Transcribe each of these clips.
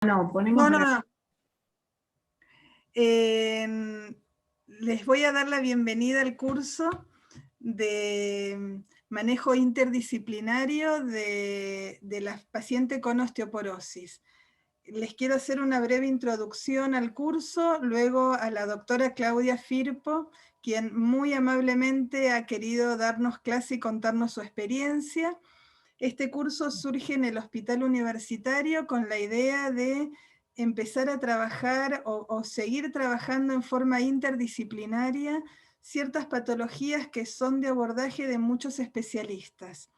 No, ponemos... No. Les voy a dar la bienvenida al curso de manejo interdisciplinario de la paciente con osteoporosis. Les quiero hacer una breve introducción al curso, luego a la doctora Claudia Firpo, quien muy amablemente ha querido darnos clase y contarnos su experiencia. Este curso surge en el hospital universitario con la idea de empezar a trabajar o seguir trabajando en forma interdisciplinaria ciertas patologías que son de abordaje de muchos especialistas.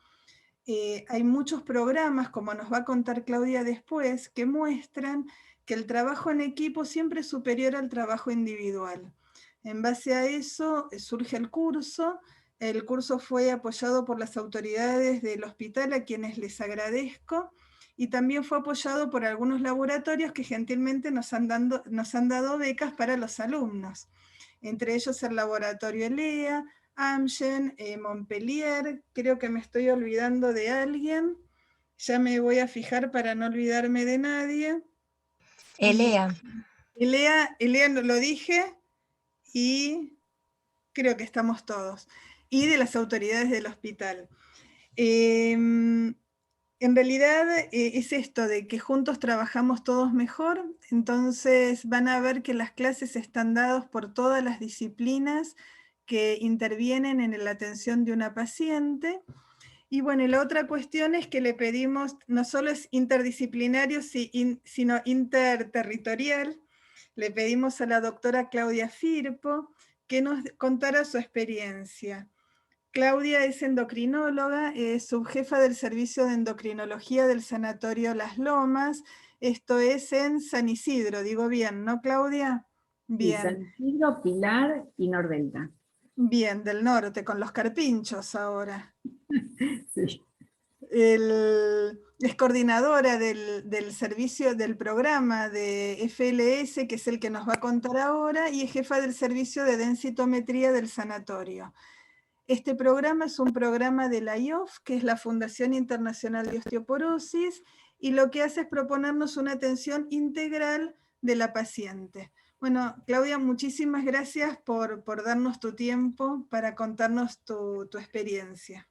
Hay muchos programas, como nos va a contar Claudia después, que muestran que el trabajo en equipo siempre es superior al trabajo individual. En base a eso surge el curso. El curso fue apoyado por las autoridades del hospital, a quienes les agradezco, y también fue apoyado por algunos laboratorios que gentilmente nos han dado becas para los alumnos. Entre ellos el laboratorio ELEA, Amgen, Montpellier, creo que me estoy olvidando de alguien, ya me voy a fijar para no olvidarme de nadie. ELEA. ELEA lo dije, y creo que estamos todos, y de las autoridades del hospital. En realidad es esto de que juntos trabajamos todos mejor, entonces van a ver que las clases están dadas por todas las disciplinas que intervienen en la atención de una paciente. Y bueno, y la otra cuestión es que le pedimos, no solo es interdisciplinario, sino interterritorial. Le pedimos a la doctora Claudia Firpo que nos contara su experiencia. Claudia es endocrinóloga, es subjefa del servicio de endocrinología del Sanatorio Las Lomas, esto es en San Isidro, digo bien, ¿no, Claudia? Bien. Sí, San Isidro, Pilar y Nordelta. Bien, del norte, con los carpinchos ahora. Sí. Es coordinadora del servicio del programa de FLS, que es el que nos va a contar ahora, y es jefa del servicio de densitometría del sanatorio. Este programa es un programa de la IOF, que es la Fundación Internacional de Osteoporosis, y lo que hace es proponernos una atención integral de la paciente. Bueno, Claudia, muchísimas gracias por darnos tu tiempo para contarnos tu experiencia.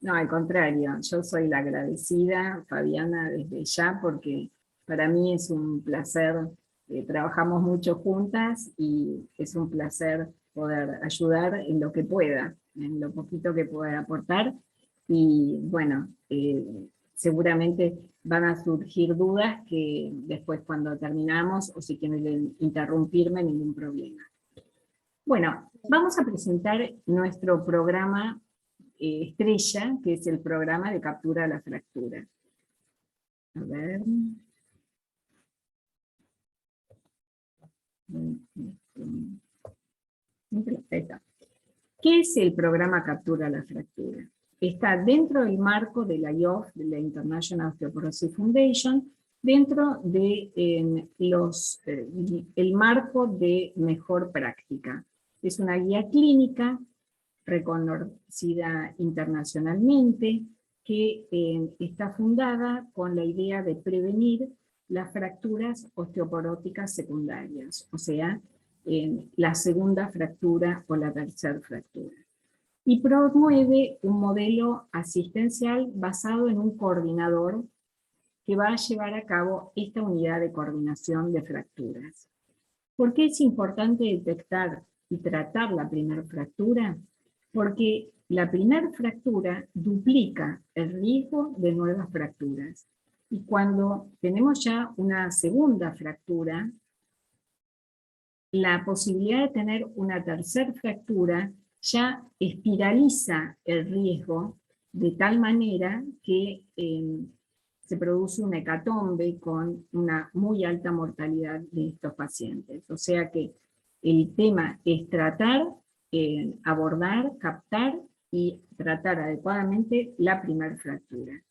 No, al contrario, yo soy la agradecida, Fabiana, desde ya, porque para mí es un placer, trabajamos mucho juntas y es un placer poder ayudar en lo que pueda, en lo poquito que pueda aportar. Y bueno, seguramente van a surgir dudas que después cuando terminamos, o si quieren interrumpirme, ningún problema. Bueno, vamos a presentar nuestro programa estrella, que es el programa de captura de la fractura. A ver. ¿Qué es el programa Captura la Fractura? Está dentro del marco de la IOF, de la International Osteoporosis Foundation, dentro de el marco de mejor práctica. Es una guía clínica reconocida internacionalmente, que está fundada con la idea de prevenir las fracturas osteoporóticas secundarias, o sea, la segunda fractura o la tercera fractura. Y promueve un modelo asistencial basado en un coordinador que va a llevar a cabo esta unidad de coordinación de fracturas. ¿Por qué es importante detectar y tratar la primera fractura? Porque la primera fractura duplica el riesgo de nuevas fracturas. Y cuando tenemos ya una segunda fractura, la posibilidad de tener una tercera fractura ya espiraliza el riesgo de tal manera que se produce una hecatombe con una muy alta mortalidad de estos pacientes. O sea que el tema es tratar, abordar, captar y tratar adecuadamente la primera fractura.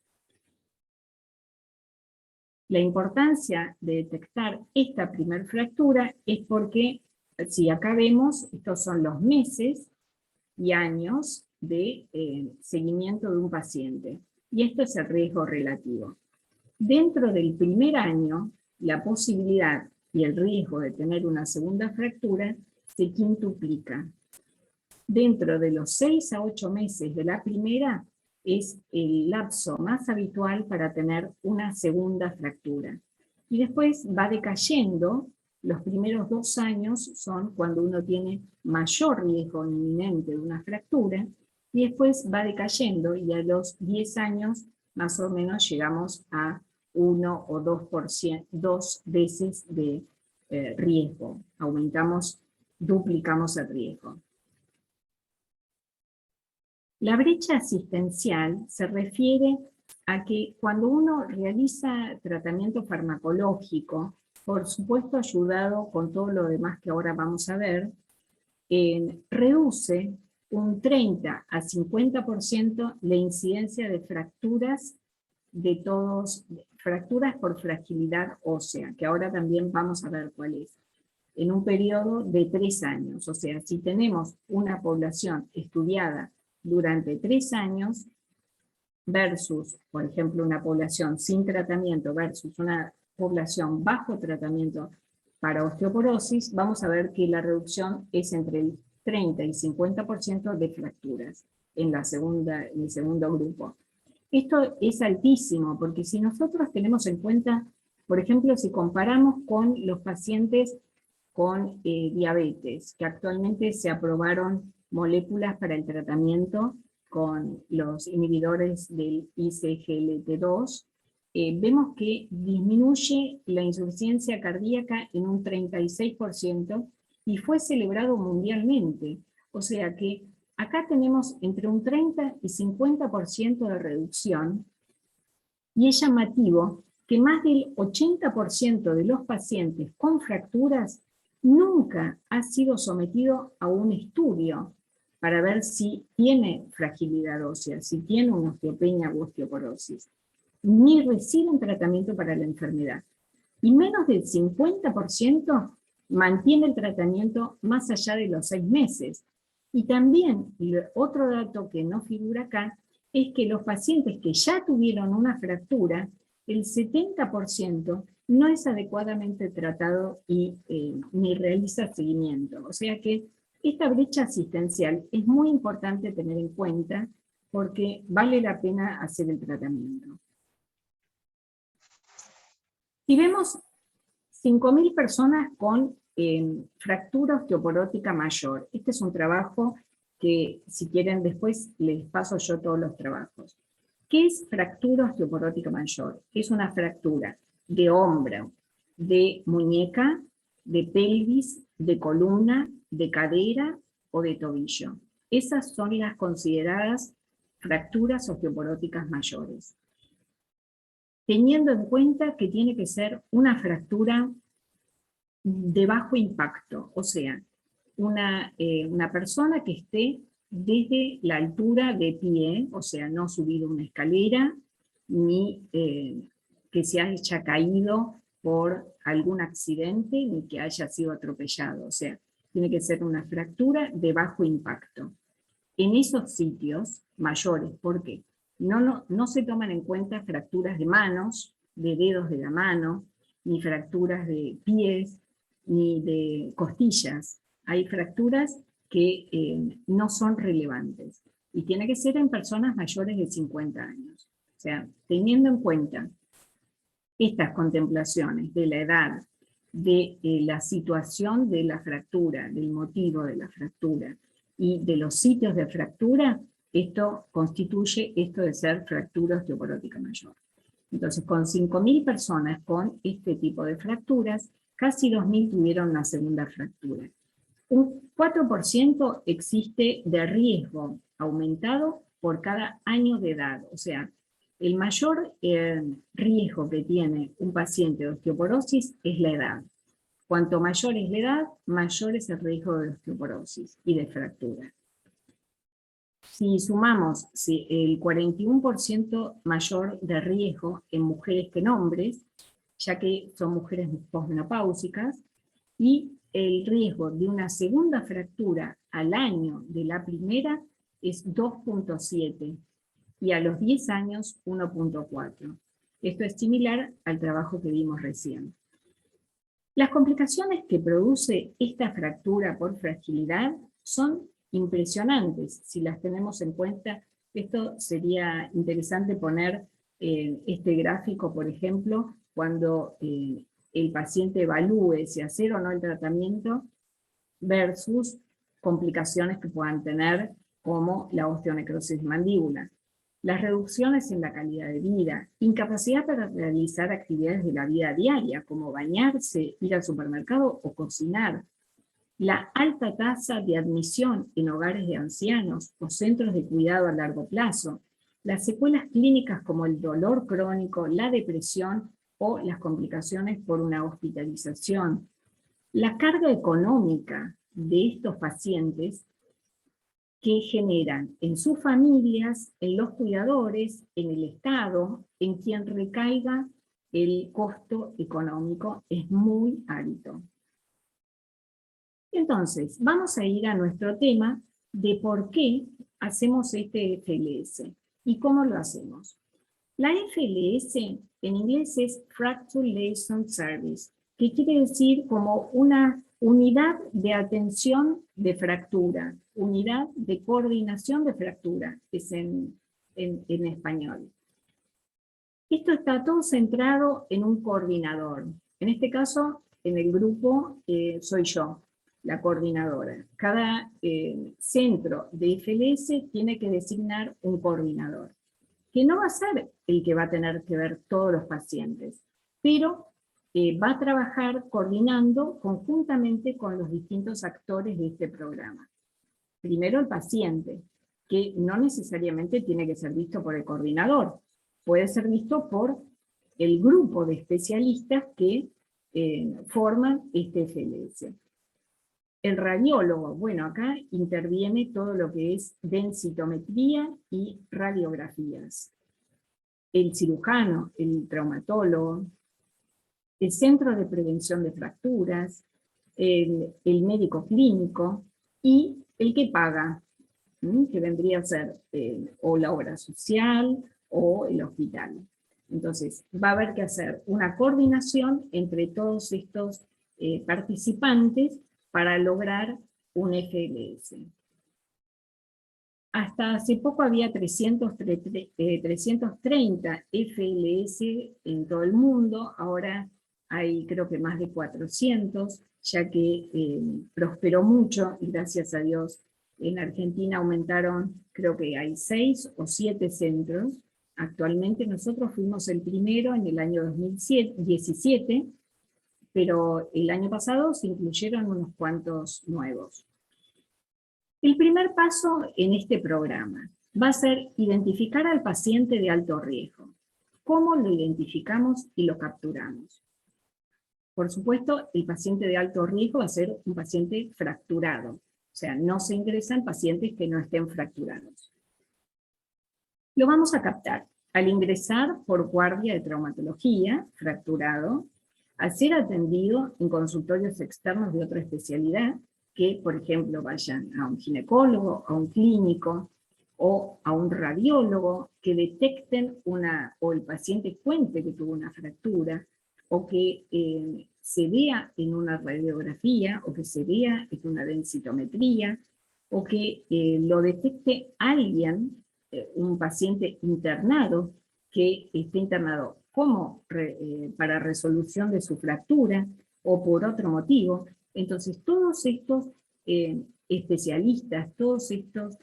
La importancia de detectar esta primera fractura es porque, si acá vemos, estos son los meses y años de seguimiento de un paciente. Y esto es el riesgo relativo. Dentro del primer año, la posibilidad y el riesgo de tener una segunda fractura se quintuplica. Dentro de los 6 a 8 meses de la primera, es el lapso más habitual para tener una segunda fractura. Y después va decayendo, los primeros 2 años son cuando uno tiene mayor riesgo inminente de una fractura, y después va decayendo, y a los 10 años más o menos llegamos a 1 o 2%, 2 veces de riesgo. Aumentamos, duplicamos el riesgo. La brecha asistencial se refiere a que cuando uno realiza tratamiento farmacológico, por supuesto ayudado con todo lo demás que ahora vamos a ver, reduce un 30 a 50% la incidencia de fracturas fracturas por fragilidad ósea, que ahora también vamos a ver cuál es, en un periodo de 3 años. O sea, si tenemos una población estudiada durante 3 años, versus, por ejemplo, una población sin tratamiento versus una población bajo tratamiento para osteoporosis, vamos a ver que la reducción es entre el 30 y 50% de fracturas en el segundo grupo. Esto es altísimo, porque si nosotros tenemos en cuenta, por ejemplo, si comparamos con los pacientes con diabetes, que actualmente se aprobaron moléculas para el tratamiento con los inhibidores del ISGLT2, vemos que disminuye la insuficiencia cardíaca en un 36% y fue celebrado mundialmente. O sea que acá tenemos entre un 30 y 50% de reducción, y es llamativo que más del 80% de los pacientes con fracturas nunca ha sido sometido a un estudio para ver si tiene fragilidad ósea, si tiene una osteopenia u osteoporosis, ni reciben tratamiento para la enfermedad. Y menos del 50% mantiene el tratamiento más allá de los 6 meses. Y también, otro dato que no figura acá, es que los pacientes que ya tuvieron una fractura, el 70% no es adecuadamente tratado y ni realiza seguimiento. O sea que esta brecha asistencial es muy importante tener en cuenta porque vale la pena hacer el tratamiento. Si vemos 5.000 personas con fractura osteoporótica mayor, este es un trabajo que si quieren después les paso yo todos los trabajos. ¿Qué es fractura osteoporótica mayor? Es una fractura de hombro, de muñeca, de pelvis, de columna, de cadera o de tobillo. Esas son las consideradas fracturas osteoporóticas mayores. Teniendo en cuenta que tiene que ser una fractura de bajo impacto, o sea, una persona que esté desde la altura de pie, o sea, no subido una escalera, ni que se haya caído por algún accidente, ni que haya sido atropellado, o sea, tiene que ser una fractura de bajo impacto. En esos sitios mayores, ¿por qué? No se toman en cuenta fracturas de manos, de dedos de la mano, ni fracturas de pies, ni de costillas. Hay fracturas que no son relevantes. Y tiene que ser en personas mayores de 50 años. O sea, teniendo en cuenta estas contemplaciones de la edad, de la situación de la fractura, del motivo de la fractura y de los sitios de fractura, esto constituye esto de ser fractura osteoporótica mayor. Entonces, con 5.000 personas con este tipo de fracturas, casi 2.000 tuvieron una segunda fractura. Un 4% existe de riesgo aumentado por cada año de edad. O sea, el mayor riesgo que tiene un paciente de osteoporosis es la edad. Cuanto mayor es la edad, mayor es el riesgo de osteoporosis y de fractura. Si sumamos el 41% mayor de riesgo en mujeres que en hombres, ya que son mujeres posmenopáusicas, y el riesgo de una segunda fractura al año de la primera es 2.7, y a los 10 años 1.4. Esto es similar al trabajo que vimos recién. Las complicaciones que produce esta fractura por fragilidad son impresionantes. Si las tenemos en cuenta, esto sería interesante poner este gráfico, por ejemplo, cuando el paciente evalúe si hacer o no el tratamiento versus complicaciones que puedan tener como la osteonecrosis de mandíbula. Las reducciones en la calidad de vida, incapacidad para realizar actividades de la vida diaria, como bañarse, ir al supermercado o cocinar. La alta tasa de admisión en hogares de ancianos o centros de cuidado a largo plazo. Las secuelas clínicas como el dolor crónico, la depresión o las complicaciones por una hospitalización. La carga económica de estos pacientes que generan en sus familias, en los cuidadores, en el Estado, en quien recaiga el costo económico es muy alto. Entonces, vamos a ir a nuestro tema de por qué hacemos este FLS y cómo lo hacemos. La FLS en inglés es Fracture Liaison Service, que quiere decir como una unidad de atención de fractura, unidad de coordinación de fractura, es en español. Esto está todo centrado en un coordinador. En este caso, en el grupo soy yo, la coordinadora. Cada centro de FLS tiene que designar un coordinador, que no va a ser el que va a tener que ver todos los pacientes, pero va a trabajar coordinando conjuntamente con los distintos actores de este programa. Primero el paciente, que no necesariamente tiene que ser visto por el coordinador, puede ser visto por el grupo de especialistas que forman este FLS. El radiólogo, bueno, acá interviene todo lo que es densitometría y radiografías. El cirujano, el traumatólogo, el centro de prevención de fracturas, el médico clínico y el que paga, que vendría a ser o la obra social o el hospital. Entonces, va a haber que hacer una coordinación entre todos estos participantes para lograr un FLS. Hasta hace poco había 330 FLS en todo el mundo, ahora hay creo que más de 400, ya que prosperó mucho y gracias a Dios en Argentina aumentaron, creo que hay 6 o 7 centros. Actualmente nosotros fuimos el primero en el año 2017, pero el año pasado se incluyeron unos cuantos nuevos. El primer paso en este programa va a ser identificar al paciente de alto riesgo. ¿Cómo lo identificamos y lo capturamos? Por supuesto, el paciente de alto riesgo va a ser un paciente fracturado. O sea, no se ingresan pacientes que no estén fracturados. Lo vamos a captar al ingresar por guardia de traumatología, fracturado, al ser atendido en consultorios externos de otra especialidad, que, por ejemplo, vayan a un ginecólogo, a un clínico, o a un radiólogo, que detecten o el paciente cuente que tuvo una fractura, o que se vea en una radiografía, o que se vea en una densitometría, o que lo detecte alguien, un paciente internado, que esté internado como para resolución de su fractura, o por otro motivo. Entonces, todos estos especialistas, todos estos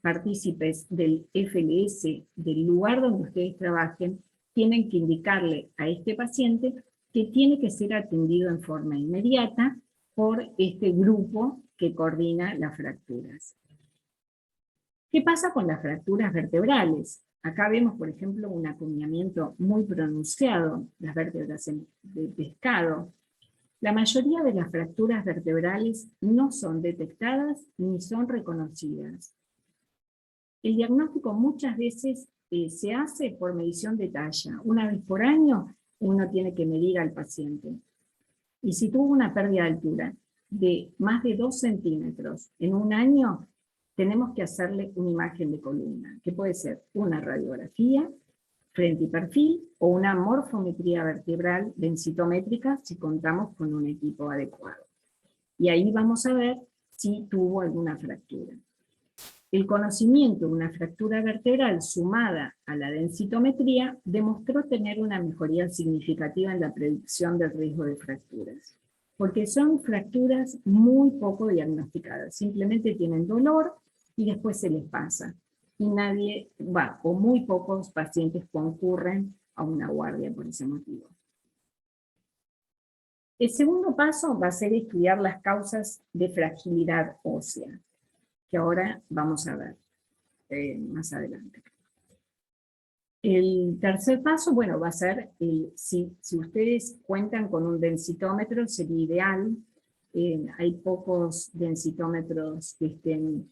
partícipes del FLS, del lugar donde ustedes trabajen, tienen que indicarle a este paciente que tiene que ser atendido en forma inmediata por este grupo que coordina las fracturas. ¿Qué pasa con las fracturas vertebrales? Acá vemos, por ejemplo, un acuñamiento muy pronunciado, las vértebras de pescado. La mayoría de las fracturas vertebrales no son detectadas ni son reconocidas. El diagnóstico muchas veces se hace por medición de talla. Una vez por año uno tiene que medir al paciente. Y si tuvo una pérdida de altura de más de 2 centímetros en un año, tenemos que hacerle una imagen de columna, que puede ser una radiografía frente y perfil, o una morfometría vertebral densitométrica si contamos con un equipo adecuado. Y ahí vamos a ver si tuvo alguna fractura. El conocimiento de una fractura vertebral sumada a la densitometría demostró tener una mejoría significativa en la predicción del riesgo de fracturas, porque son fracturas muy poco diagnosticadas, simplemente tienen dolor y después se les pasa. Y nadie va, o muy pocos pacientes concurren a una guardia por ese motivo. El segundo paso va a ser estudiar las causas de fragilidad ósea, que ahora vamos a ver más adelante. El tercer paso, bueno, va a ser, si ustedes cuentan con un densitómetro, sería ideal. Hay pocos densitómetros que estén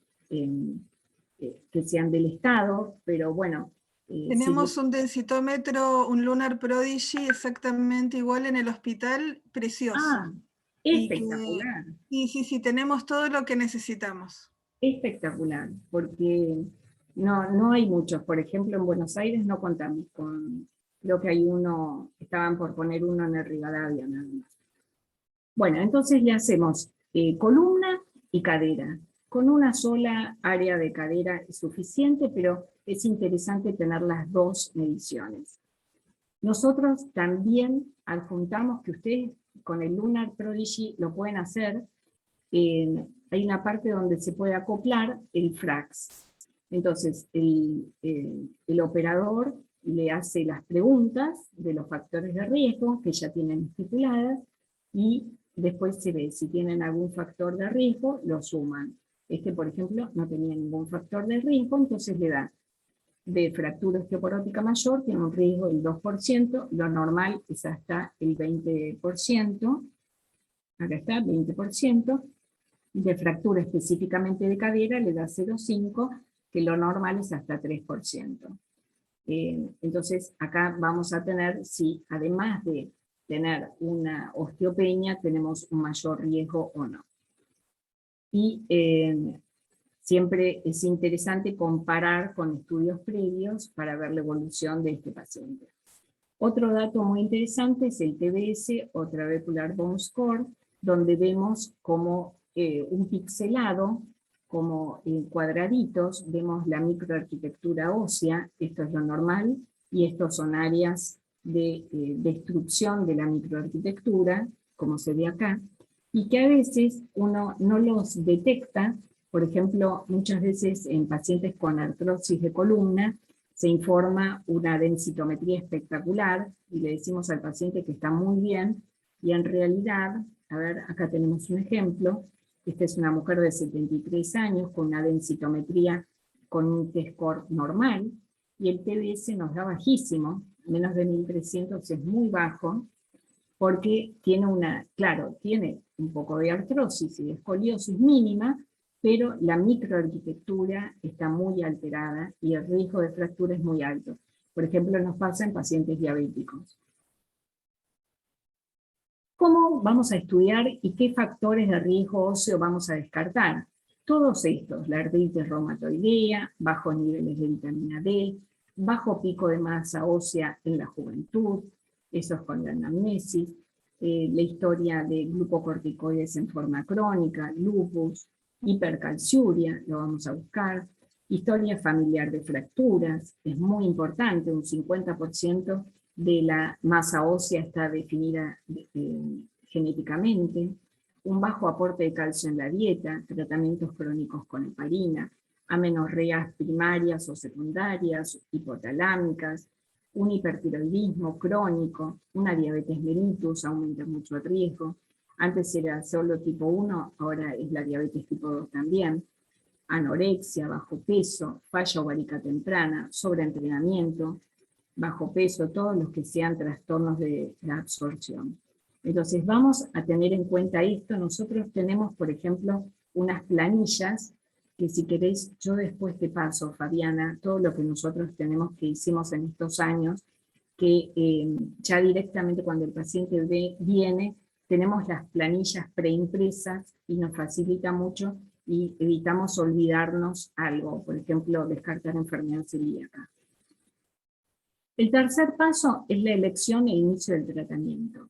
que sean del Estado, pero bueno. Tenemos un densitómetro, un Lunar Prodigy, exactamente igual en el hospital, precioso. Ah, espectacular. Sí, tenemos todo lo que necesitamos. Espectacular, porque no hay muchos. Por ejemplo, en Buenos Aires no contamos con, creo que hay uno, estaban por poner uno en el Rivadavia nada más. Bueno, entonces le hacemos columna y cadera. Con una sola área de cadera es suficiente, pero es interesante tener las dos mediciones. Nosotros también adjuntamos que ustedes con el Lunar Prodigy lo pueden hacer. Hay una parte donde se puede acoplar el FRAX. Entonces, el operador le hace las preguntas de los factores de riesgo que ya tienen estipuladas, y después se ve si tienen algún factor de riesgo, lo suman. Este, por ejemplo, no tenía ningún factor de riesgo, entonces le da de fractura osteoporótica mayor, tiene un riesgo del 2%, lo normal es hasta el 20%, acá está, 20%, de fractura específicamente de cadera le da 0,5, que lo normal es hasta 3%. Entonces acá vamos a tener, si además de tener una osteopenia, tenemos un mayor riesgo o no. Y siempre es interesante comparar con estudios previos para ver la evolución de este paciente. Otro dato muy interesante es el TBS, o Trabecular Bone Score, donde vemos como un pixelado, como cuadraditos, vemos la microarquitectura ósea, esto es lo normal, y estos son áreas de destrucción de la microarquitectura, como se ve acá, y que a veces uno no los detecta. Por ejemplo, muchas veces en pacientes con artrosis de columna se informa una densitometría espectacular y le decimos al paciente que está muy bien, y en realidad, a ver, acá tenemos un ejemplo. Esta es una mujer de 73 años con una densitometría con un T-score normal, y el TBS nos da bajísimo, menos de 1300 es muy bajo, porque tiene tiene un poco de artrosis y de escoliosis mínima, pero la microarquitectura está muy alterada y el riesgo de fractura es muy alto. Por ejemplo, nos pasa en pacientes diabéticos. ¿Cómo vamos a estudiar y qué factores de riesgo óseo vamos a descartar? Todos estos, la artritis reumatoidea, bajos niveles de vitamina D, bajo pico de masa ósea en la juventud, eso es con la anamnesis, la historia de glucocorticoides en forma crónica, lupus, hipercalciuria, lo vamos a buscar, historia familiar de fracturas, es muy importante, un 50% de la masa ósea está definida genéticamente, un bajo aporte de calcio en la dieta, tratamientos crónicos con heparina, amenorreas primarias o secundarias, hipotalámicas, un hipertiroidismo crónico, una diabetes mellitus aumenta mucho el riesgo. Antes era solo tipo 1, ahora es la diabetes tipo 2 también. Anorexia, bajo peso, falla ovárica temprana, sobreentrenamiento, bajo peso, todos los que sean trastornos de la absorción. Entonces vamos a tener en cuenta esto. Nosotros tenemos, por ejemplo, unas planillas, que si queréis yo después te paso, Fabiana, todo lo que nosotros tenemos que hicimos en estos años, que ya directamente cuando el paciente viene, tenemos las planillas preimpresas y nos facilita mucho y evitamos olvidarnos algo, por ejemplo, descartar enfermedad celíaca. El tercer paso es la elección e inicio del tratamiento.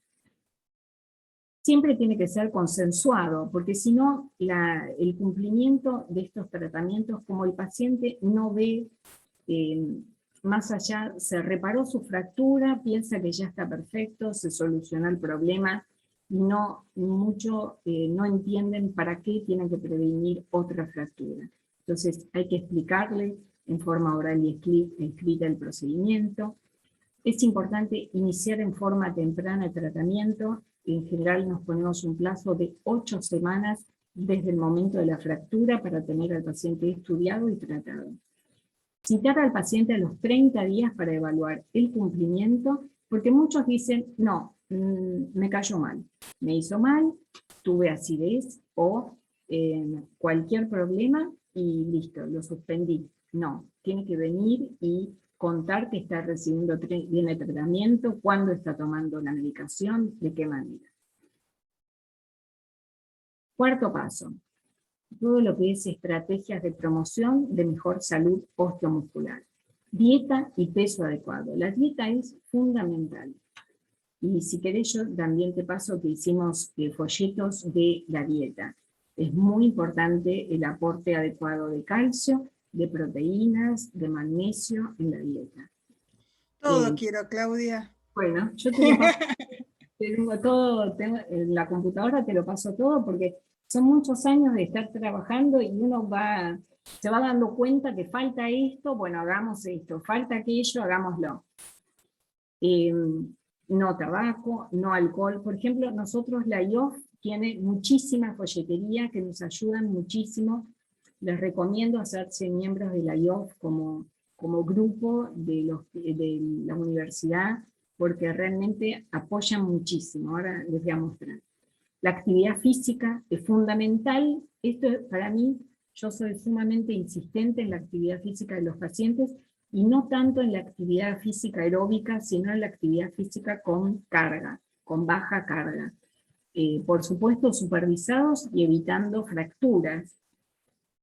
Siempre tiene que ser consensuado, porque si no, el cumplimiento de estos tratamientos, como el paciente no ve más allá, se reparó su fractura, piensa que ya está perfecto, se solucionó el problema, no entienden para qué tienen que prevenir otra fractura. Entonces hay que explicarle en forma oral y escrita el procedimiento. Es importante iniciar en forma temprana el tratamiento. En general nos ponemos un plazo de 8 semanas desde el momento de la fractura para tener al paciente estudiado y tratado. Citar al paciente a los 30 días para evaluar el cumplimiento, porque muchos dicen, no, me cayó mal, me hizo mal, tuve acidez o cualquier problema y listo, lo suspendí. No, tiene que venir y contar que está recibiendo bien el tratamiento, cuándo está tomando la medicación, de qué manera. Cuarto paso, todo lo que es estrategias de promoción de mejor salud osteomuscular. Dieta y peso adecuado. La dieta es fundamental. Y si querés yo también te paso que hicimos folletos de la dieta. Es muy importante el aporte adecuado de calcio, de proteínas, de magnesio en la dieta. Todo quiero, Claudia. Bueno, yo te lo paso, tengo todo, en la computadora te lo paso todo porque son muchos años de estar trabajando y uno se va dando cuenta que falta esto, bueno, hagamos esto, falta aquello, hagámoslo. No tabaco, no alcohol. Por ejemplo, nosotros la IOF tiene muchísima folletería que nos ayudan muchísimo. Les recomiendo hacerse miembros de la IOF como grupo de la universidad, porque realmente apoyan muchísimo. Ahora les voy a mostrar. La actividad física es fundamental. Esto para mí, yo soy sumamente insistente en la actividad física de los pacientes, y no tanto en la actividad física aeróbica, sino en la actividad física con carga, con baja carga. Por supuesto, supervisados y evitando fracturas.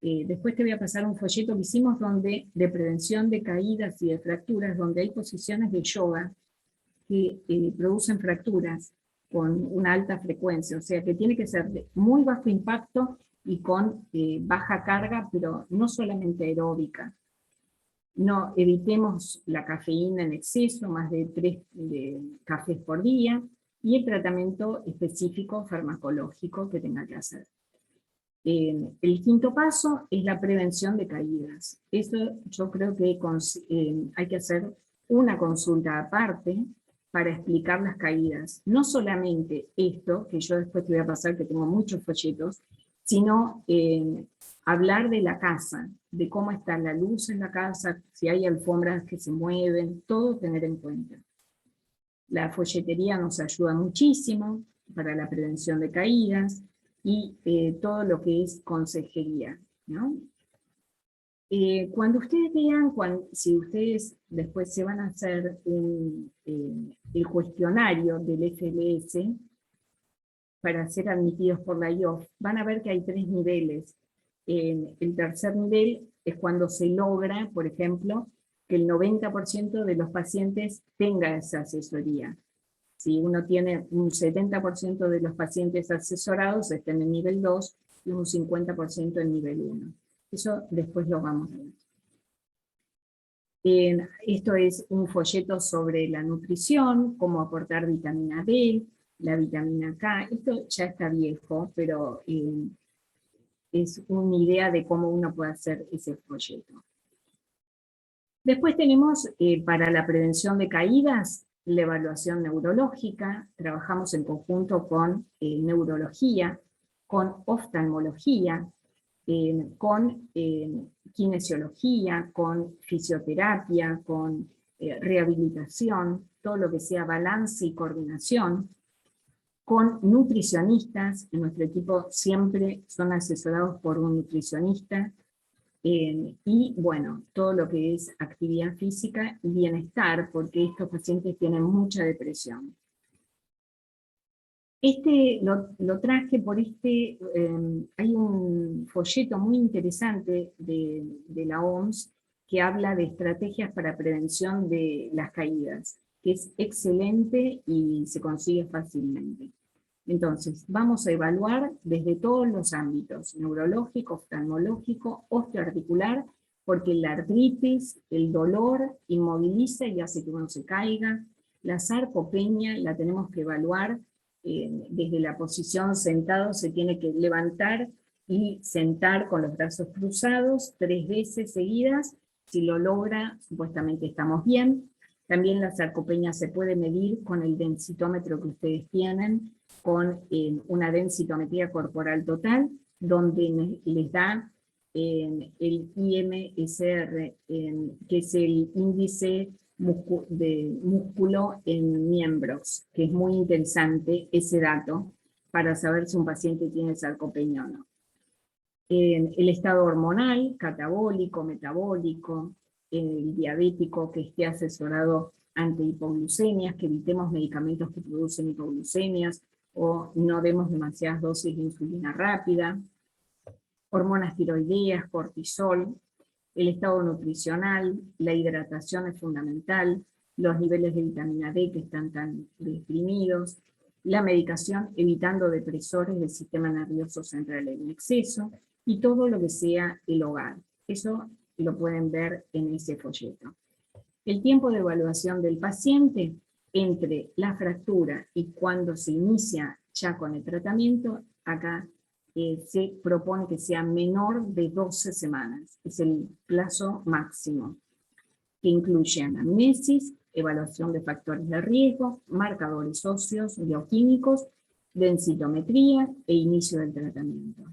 Después te voy a pasar un folleto que hicimos de prevención de caídas y de fracturas, donde hay posiciones de yoga que producen fracturas con una alta frecuencia, o sea que tiene que ser de muy bajo impacto y con baja carga, pero no solamente aeróbica. No evitemos la cafeína en exceso, más de 3 cafés por día, y el tratamiento específico farmacológico que tenga que hacer. El quinto paso es la prevención de caídas. Eso yo creo que hay que hacer una consulta aparte para explicar las caídas. No solamente esto, que yo después te voy a pasar, que tengo muchos folletos, sino hablar de la casa, de cómo está la luz en la casa, si hay alfombras que se mueven, todo tener en cuenta. La folletería nos ayuda muchísimo para la prevención de caídas y todo lo que es consejería, ¿no? Cuando ustedes vean, si ustedes después se van a hacer el cuestionario del FLS para ser admitidos por la IOF, van a ver que hay 3 niveles. El tercer nivel es cuando se logra, por ejemplo, que el 90% de los pacientes tenga esa asesoría. Si uno tiene un 70% de los pacientes asesorados, está en el nivel 2 y un 50% en nivel 1. Eso después lo vamos a ver. Esto es un folleto sobre la nutrición, cómo aportar vitamina D, la vitamina K. Esto ya está viejo, pero es una idea de cómo uno puede hacer ese folleto. Después tenemos, para la prevención de caídas, la evaluación neurológica. Trabajamos en conjunto con neurología, con oftalmología, con kinesiología, con fisioterapia, con rehabilitación, todo lo que sea balance y coordinación, con nutricionistas. En nuestro equipo siempre son asesorados por un nutricionista, y bueno, todo lo que es actividad física y bienestar, porque estos pacientes tienen mucha depresión. Lo traje por hay un folleto muy interesante de la OMS que habla de estrategias para prevención de las caídas, que es excelente y se consigue fácilmente. Entonces, vamos a evaluar desde todos los ámbitos, neurológico, oftalmológico, osteoarticular, porque la artritis, el dolor, inmoviliza y hace que uno se caiga. La sarcopenia la tenemos que evaluar desde la posición sentado, se tiene que levantar y sentar con los brazos cruzados 3 veces seguidas. Si lo logra, supuestamente estamos bien. También la sarcopenia se puede medir con el densitómetro que ustedes tienen, con una densitometría corporal total, donde les da el IMSR, que es el índice de músculo en miembros, que es muy interesante ese dato para saber si un paciente tiene sarcopenia o no. El estado hormonal, catabólico, metabólico, el diabético que esté asesorado ante hipoglucemias, que evitemos medicamentos que producen hipoglucemias, o no demos demasiadas dosis de insulina rápida, hormonas tiroideas, cortisol, el estado nutricional, la hidratación es fundamental, los niveles de vitamina D que están tan deprimidos, la medicación evitando depresores del sistema nervioso central en exceso, y todo lo que sea el hogar. Eso lo pueden ver en ese folleto. El tiempo de evaluación del paciente entre la fractura y cuando se inicia ya con el tratamiento, acá se propone que sea menor de 12 semanas, es el plazo máximo, que incluye anamnesis, evaluación de factores de riesgo, marcadores óseos, bioquímicos, densitometría e inicio del tratamiento.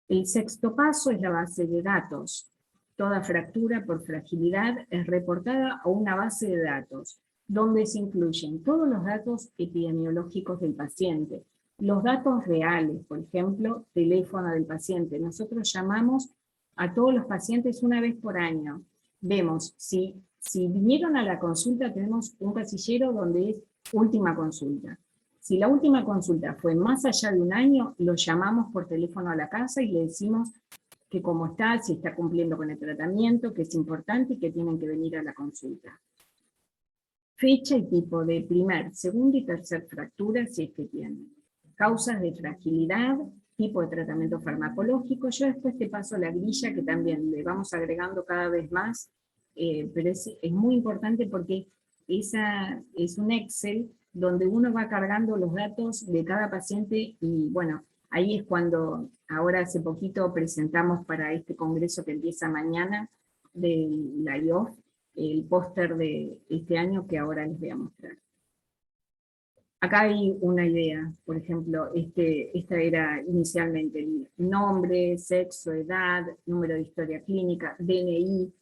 El sexto paso es la base de datos. Toda fractura por fragilidad es reportada a una base de datos, donde se incluyen todos los datos epidemiológicos del paciente, los datos reales, por ejemplo, teléfono del paciente. Nosotros llamamos a todos los pacientes una vez por año. Vemos, si vinieron a la consulta, tenemos un casillero donde es última consulta. Si la última consulta fue más allá de un año, lo llamamos por teléfono a la casa y le decimos que cómo está, si está cumpliendo con el tratamiento, que es importante y que tienen que venir a la consulta. Fecha y tipo de primer, segunda y tercer fractura, si es que tienen. Causas de fragilidad, tipo de tratamiento farmacológico. Yo después te paso la grilla que también le vamos agregando cada vez más, pero es muy importante porque esa es un Excel donde uno va cargando los datos de cada paciente y bueno, ahí es cuando, ahora hace poquito presentamos para este congreso que empieza mañana de la IOF, el póster de este año que ahora les voy a mostrar. Acá hay una idea, por ejemplo, esta era inicialmente el nombre, sexo, edad, número de historia clínica, DNI,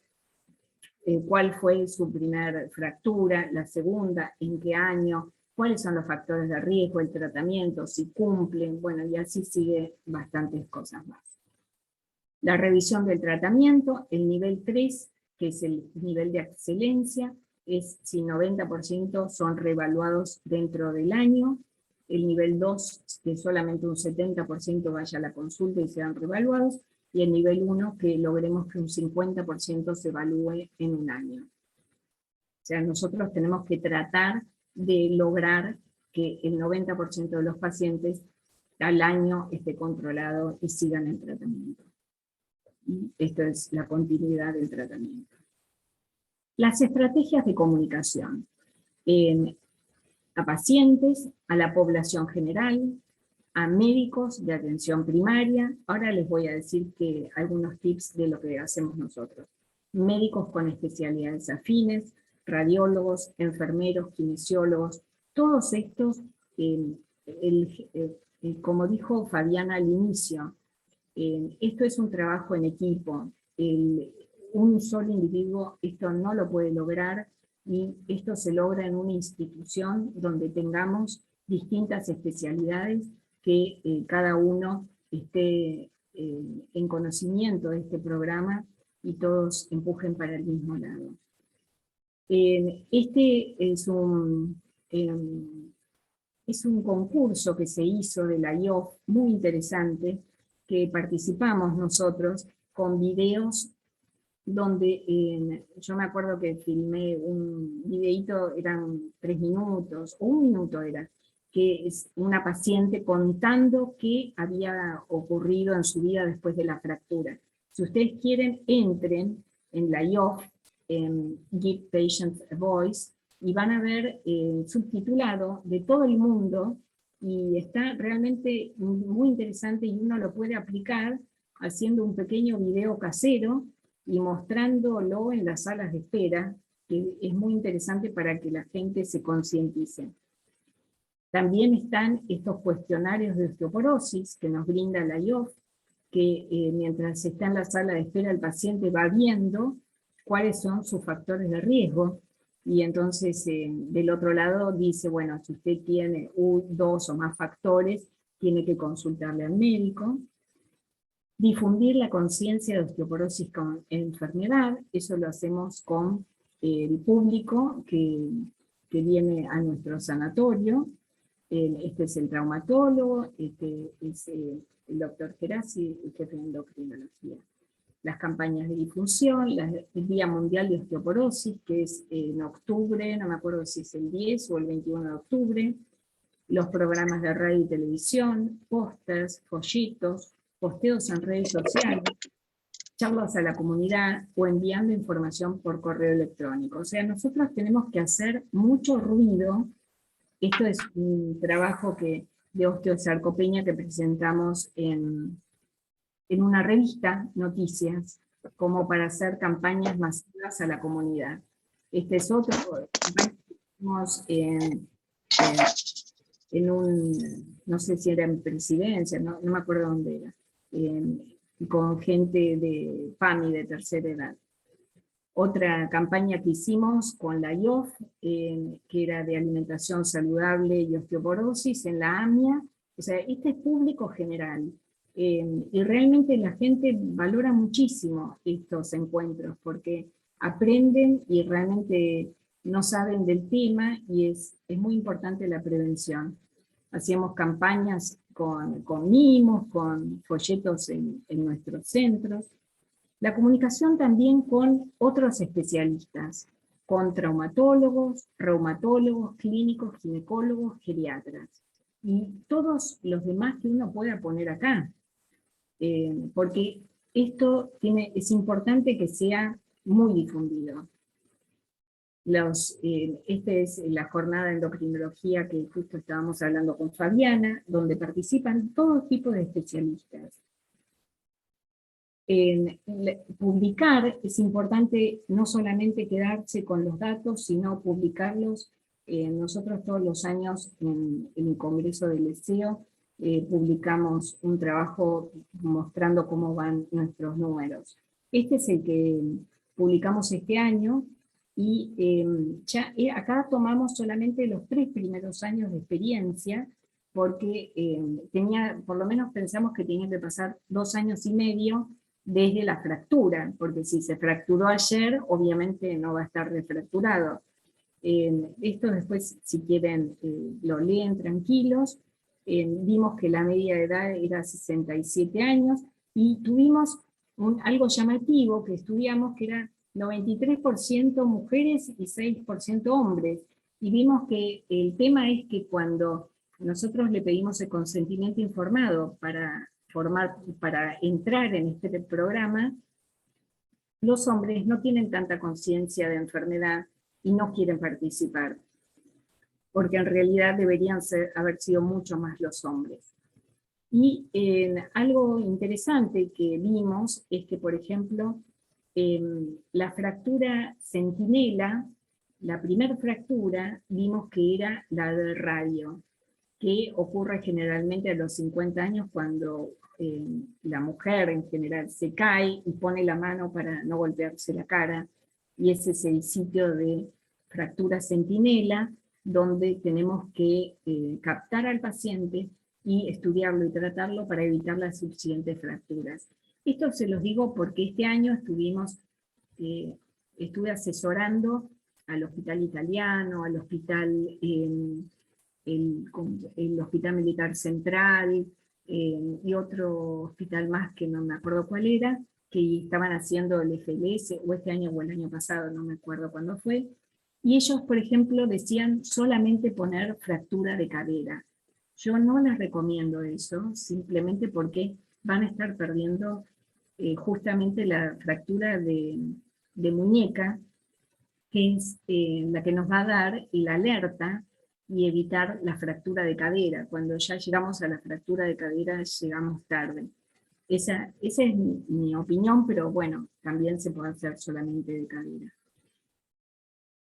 cuál fue su primera fractura, la segunda, en qué año, cuáles son los factores de riesgo, el tratamiento, si cumplen, bueno, y así sigue bastantes cosas más. La revisión del tratamiento, el nivel 3, que es el nivel de excelencia, es si 90% son reevaluados dentro del año, el nivel 2, que solamente un 70% vaya a la consulta y sean reevaluados, y el nivel 1, que logremos que un 50% se evalúe en un año. O sea, nosotros tenemos que tratar de lograr que el 90% de los pacientes al año esté controlado y sigan el tratamiento. Y esto es la continuidad del tratamiento. Las estrategias de comunicación a pacientes, a la población general, a médicos de atención primaria. Ahora les voy a decir algunos tips de lo que hacemos nosotros. Médicos con especialidades afines, radiólogos, enfermeros, kinesiólogos, todos estos, como dijo Fabiana al inicio, esto es un trabajo en equipo. Un solo individuo esto no lo puede lograr, y esto se logra en una institución donde tengamos distintas especialidades, que cada uno esté en conocimiento de este programa y todos empujen para el mismo lado. Este es un concurso que se hizo de la IOF, muy interesante, que participamos nosotros con videos donde yo me acuerdo que filmé un videíto, eran 3 minutos, o 1 minuto era, que es una paciente contando qué había ocurrido en su vida después de la fractura. Si ustedes quieren, entren en la IOF, en Give Patients a Voice, y van a ver subtitulado de todo el mundo, y está realmente muy interesante, y uno lo puede aplicar haciendo un pequeño video casero, y mostrándolo en las salas de espera, que es muy interesante para que la gente se concientice. También están estos cuestionarios de osteoporosis que nos brinda la IOF, que mientras está en la sala de espera el paciente va viendo cuáles son sus factores de riesgo, y entonces del otro lado dice, bueno, si usted tiene 2 o más factores, tiene que consultarle al médico. Difundir la conciencia de osteoporosis como enfermedad, eso lo hacemos con el público que viene a nuestro sanatorio. Este es el traumatólogo, este es el doctor Gerasi, el jefe de endocrinología. Las campañas de difusión, el Día Mundial de Osteoporosis, que es en octubre, no me acuerdo si es el 10 o el 21 de octubre, los programas de radio y televisión, pósters, folletos, posteos en redes sociales, charlas a la comunidad o enviando información por correo electrónico. O sea, nosotros tenemos que hacer mucho ruido. Esto es un trabajo de osteosarcopenia que presentamos en una revista, Noticias, como para hacer campañas masivas a la comunidad. Este es otro, estamos en un, no sé si era en Presidencia, no me acuerdo dónde era, con gente de PAMI de tercera edad. Otra campaña que hicimos con la IOF, que era de alimentación saludable y osteoporosis en la AMIA, o sea, este es público general, y realmente la gente valora muchísimo estos encuentros, porque aprenden y realmente no saben del tema, y es muy importante la prevención. Hacíamos campañas con mimos, con folletos en nuestros centros. La comunicación también con otros especialistas, con traumatólogos, reumatólogos, clínicos, ginecólogos, geriatras, y todos los demás que uno pueda poner acá, porque esto es importante que sea muy difundido. Esta es la jornada de endocrinología que justo estábamos hablando con Fabiana, donde participan todo tipo de especialistas. Publicar es importante, no solamente quedarse con los datos, sino publicarlos. Nosotros todos los años en el Congreso del ESEO publicamos un trabajo mostrando cómo van nuestros números. Este es el que publicamos este año, y acá tomamos solamente los 3 primeros años de experiencia, porque por lo menos pensamos que tenían que pasar 2 años y medio desde la fractura, porque si se fracturó ayer, obviamente no va a estar refracturado. Esto después, si quieren, lo leen tranquilos. Vimos que la media de edad era 67 años, y tuvimos algo llamativo que estudiamos, que era 93% mujeres y 6% hombres, y vimos que el tema es que cuando nosotros le pedimos el consentimiento informado para entrar en este programa, los hombres no tienen tanta conciencia de enfermedad y no quieren participar, porque en realidad deberían haber sido mucho más los hombres. Y algo interesante que vimos es que, por ejemplo, la fractura centinela, la primera fractura, vimos que era la del radio, que ocurre generalmente a los 50 años, cuando la mujer en general se cae y pone la mano para no golpearse la cara, y ese es el sitio de fractura centinela, donde tenemos que captar al paciente y estudiarlo y tratarlo para evitar las subsiguientes fracturas. Esto se los digo porque este año estuve asesorando al Hospital Italiano, al Hospital el Hospital Militar Central, y otro hospital más que no me acuerdo cuál era, que estaban haciendo el FLS, o este año o el año pasado, no me acuerdo cuándo fue, y ellos, por ejemplo, decían solamente poner fractura de cadera. Yo no les recomiendo eso, simplemente porque van a estar perdiendo justamente la fractura de muñeca, que es la que nos va a dar la alerta y evitar la fractura de cadera. Cuando ya llegamos a la fractura de cadera, llegamos tarde. Esa es mi opinión, pero bueno, también se puede hacer solamente de cadera.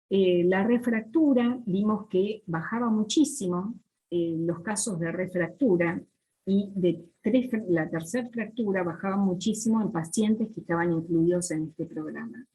La refractura, vimos que bajaba muchísimo los casos de refractura, y la tercera fractura bajaba muchísimo en pacientes que estaban incluidos en este programa.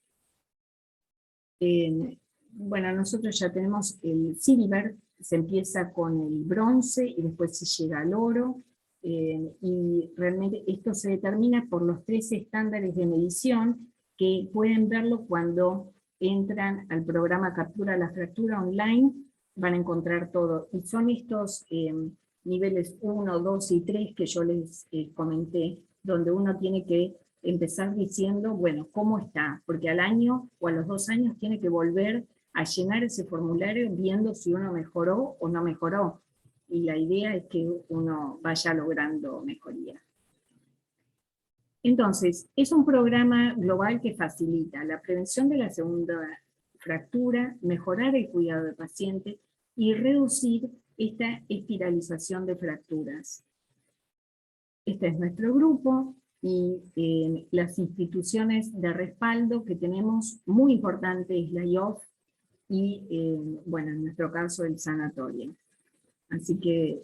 Bueno, nosotros ya tenemos el silver, se empieza con el bronce y después se llega al oro, y realmente esto se determina por los 3 estándares de medición que pueden verlo cuando entran al programa Captura la Fractura online, van a encontrar todo, y son estos niveles 1, 2 y 3 que yo les comenté, donde uno tiene que empezar diciendo, bueno, ¿cómo está? Porque al año o a los 2 años tiene que volver a llenar ese formulario viendo si uno mejoró o no mejoró. Y la idea es que uno vaya logrando mejoría. Entonces, es un programa global que facilita la prevención de la segunda fractura, mejorar el cuidado del paciente y reducir esta espiralización de fracturas. Este es nuestro grupo, y las instituciones de respaldo que tenemos, muy importante es la IOF y, bueno, en nuestro caso el sanatorio. Así que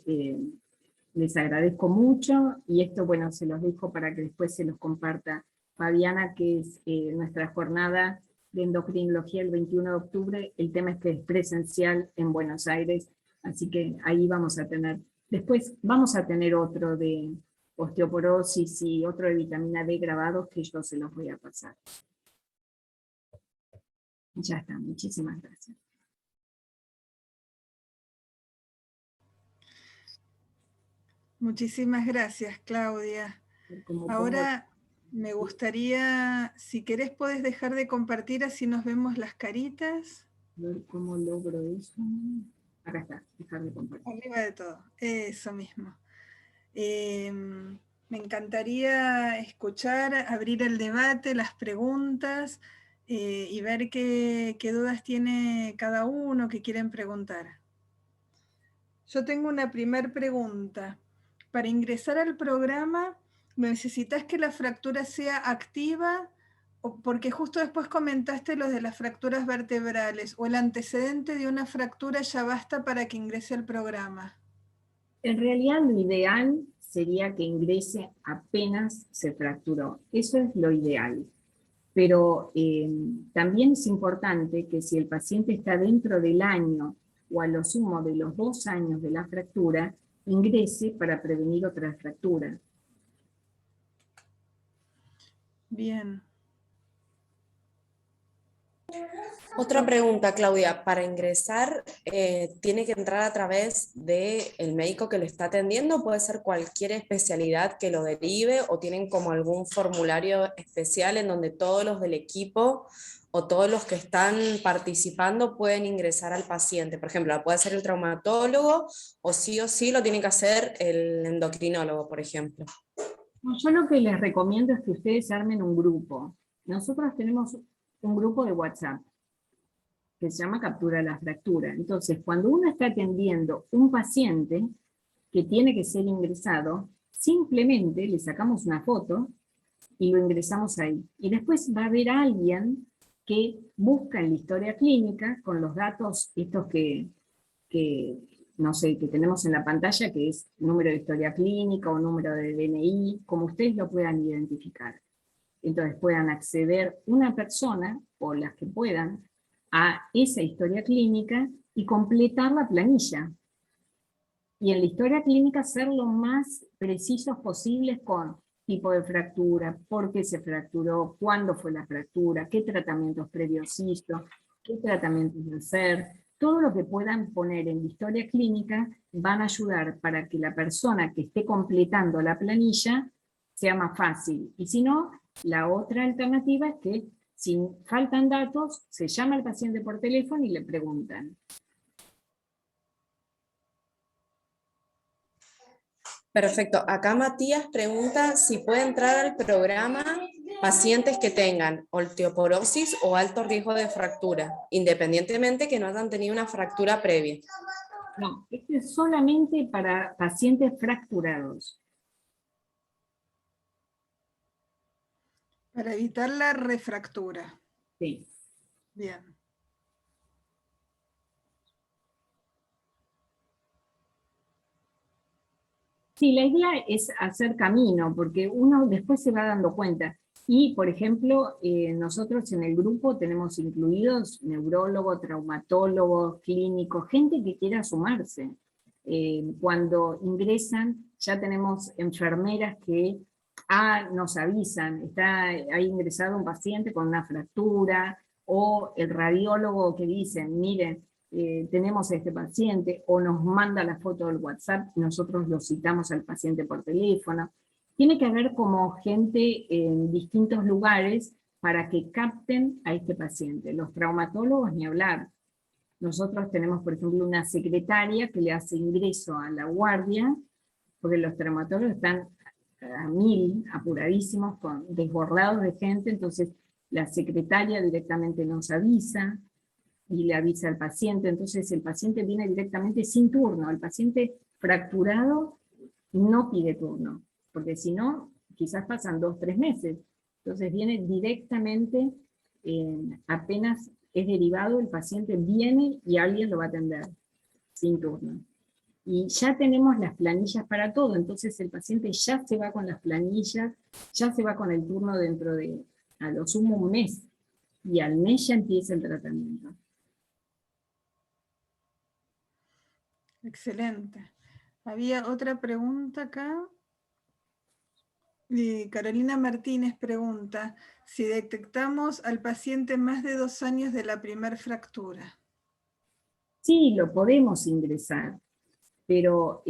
les agradezco mucho, y esto, bueno, se los dejo para que después se los comparta Fabiana, que es nuestra jornada de endocrinología el 21 de octubre, el tema es que es presencial en Buenos Aires, así que ahí vamos a tener, después vamos a tener otro de osteoporosis y otro de vitamina D grabados que yo se los voy a pasar. Ya está, muchísimas gracias. Muchísimas gracias, Claudia. Ahora me gustaría, si querés, podés dejar de compartir, así nos vemos las caritas. A ver cómo logro eso. Acá está, dejar de compartir. Arriba de todo, eso mismo. Me encantaría escuchar, abrir el debate, las preguntas, y ver qué dudas tiene cada uno que quieren preguntar. Yo tengo una primera pregunta. Para ingresar al programa, ¿necesitas que la fractura sea activa? Porque justo después comentaste lo de las fracturas vertebrales, o el antecedente de una fractura ya basta para que ingrese al programa. En realidad lo ideal sería que ingrese apenas se fracturó. Eso es lo ideal. Pero también es importante que si el paciente está dentro del año o a lo sumo de los 2 años de la fractura, ingrese para prevenir otra fractura. Bien. Otra pregunta, Claudia. Para ingresar, ¿tiene que entrar a través del médico que lo está atendiendo? ¿Puede ser cualquier especialidad que lo derive, o tienen como algún formulario especial en donde todos los del equipo o todos los que están participando pueden ingresar al paciente? Por ejemplo, puede ser el traumatólogo, o sí lo tiene que hacer el endocrinólogo, por ejemplo. Yo lo que les recomiendo es que ustedes armen un grupo. Nosotros tenemos un grupo de WhatsApp que se llama Captura la Fractura. Entonces, cuando uno está atendiendo un paciente que tiene que ser ingresado, simplemente le sacamos una foto y lo ingresamos ahí. Y después va a haber alguien que busca en la historia clínica, con los datos estos que no sé, que tenemos en la pantalla, que es número de historia clínica o número de DNI, como ustedes lo puedan identificar. Entonces puedan acceder una persona, o las que puedan, a esa historia clínica y completar la planilla. Y en la historia clínica ser lo más precisos posibles con tipo de fractura, por qué se fracturó, cuándo fue la fractura, qué tratamientos previos hizo, qué tratamientos de hacer. Todo lo que puedan poner en la historia clínica van a ayudar para que la persona que esté completando la planilla sea más fácil. Y si no, La otra alternativa es que si faltan datos, se llama al paciente por teléfono y le preguntan. Perfecto. Acá Matías pregunta si puede entrar al programa pacientes que tengan osteoporosis o alto riesgo de fractura, independientemente que no hayan tenido una fractura previa. No, este es solamente para pacientes fracturados. Para evitar la refractura. Sí. Bien. Sí, la idea es hacer camino, porque uno después se va dando cuenta. Y, por ejemplo, nosotros en el grupo tenemos incluidos neurólogos, traumatólogos, clínicos, gente que quiera sumarse. Cuando ingresan, ya tenemos enfermeras que nos avisan, ha ingresado un paciente con una fractura, o el radiólogo que dice, miren, tenemos a este paciente, o nos manda la foto del WhatsApp, nosotros lo citamos al paciente por teléfono. Tiene que haber como gente en distintos lugares para que capten a este paciente. Los traumatólogos ni hablar. Nosotros tenemos, por ejemplo, una secretaria que le hace ingreso a la guardia, porque los traumatólogos están a 1000, apuradísimos, desbordados de gente, entonces la secretaria directamente nos avisa, y le avisa al paciente, entonces el paciente viene directamente sin turno, el paciente fracturado no pide turno, porque si no, quizás pasan 2 o 3 meses, entonces viene directamente, apenas es derivado, el paciente viene y alguien lo va a atender, sin turno. Y ya tenemos las planillas para todo, entonces el paciente ya se va con las planillas, ya se va con el turno dentro de, a lo sumo, un mes, y al mes ya empieza el tratamiento. Excelente. Había otra pregunta acá. Carolina Martínez pregunta si detectamos al paciente más de 2 años de la primera fractura. Sí, lo podemos ingresar, pero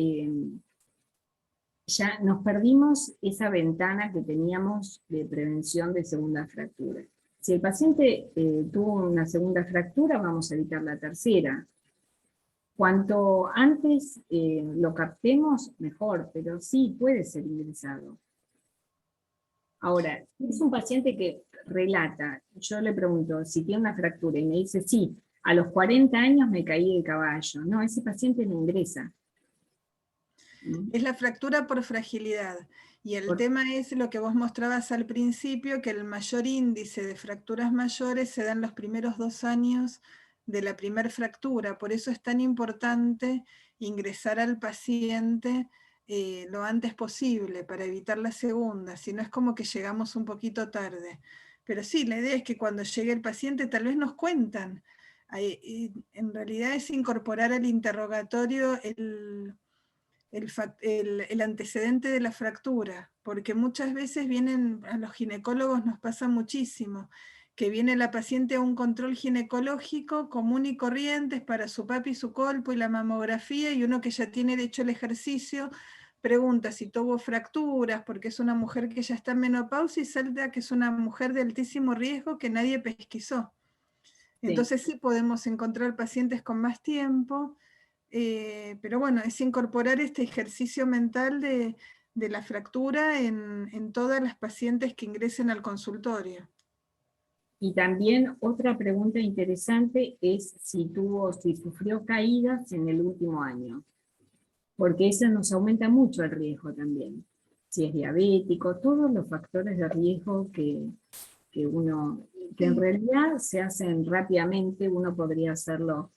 ya nos perdimos esa ventana que teníamos de prevención de segunda fractura. Si el paciente tuvo una segunda fractura, vamos a evitar la tercera. Cuanto antes lo captemos, mejor, pero sí puede ser ingresado. Ahora, si es un paciente que relata, yo le pregunto si tiene una fractura y me dice, sí, a los 40 años me caí del caballo. No, ese paciente no ingresa. Es la fractura por fragilidad. Y el tema es lo que vos mostrabas al principio, que el mayor índice de fracturas mayores se da en los primeros 2 años de la primera fractura. Por eso es tan importante ingresar al paciente lo antes posible para evitar la segunda. Si no es como que llegamos un poquito tarde. Pero sí, la idea es que cuando llegue el paciente tal vez nos cuentan. En realidad es incorporar al interrogatorio el antecedente de la fractura, porque muchas veces vienen, a los ginecólogos nos pasa muchísimo, que viene la paciente a un control ginecológico común y corriente para su papi, su colpo y la mamografía, y uno que ya tiene hecho el ejercicio pregunta si tuvo fracturas, porque es una mujer que ya está en menopausia y salta que es una mujer de altísimo riesgo que nadie pesquisó. Entonces sí podemos encontrar pacientes con más tiempo, pero bueno, es incorporar este ejercicio mental de la fractura en todas las pacientes que ingresen al consultorio. Y también otra pregunta interesante es si sufrió caídas en el último año, porque eso nos aumenta mucho el riesgo también. Si es diabético, todos los factores de riesgo que en realidad se hacen rápidamente, uno podría hacerlo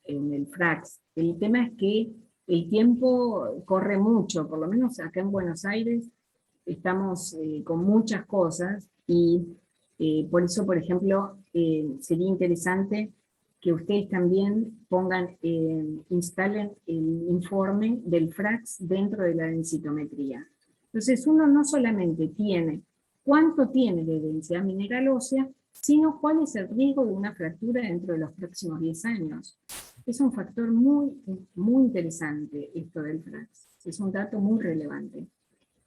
en el FRAX. El tema es que el tiempo corre mucho, por lo menos acá en Buenos Aires estamos con muchas cosas y por eso, por ejemplo, sería interesante que ustedes también instalen el informe del FRAX dentro de la densitometría. Entonces uno no solamente tiene cuánto tiene de densidad mineral ósea, sino cuál es el riesgo de una fractura dentro de los próximos 10 años. Es un factor muy, muy interesante esto del FRAX. Es un dato muy relevante.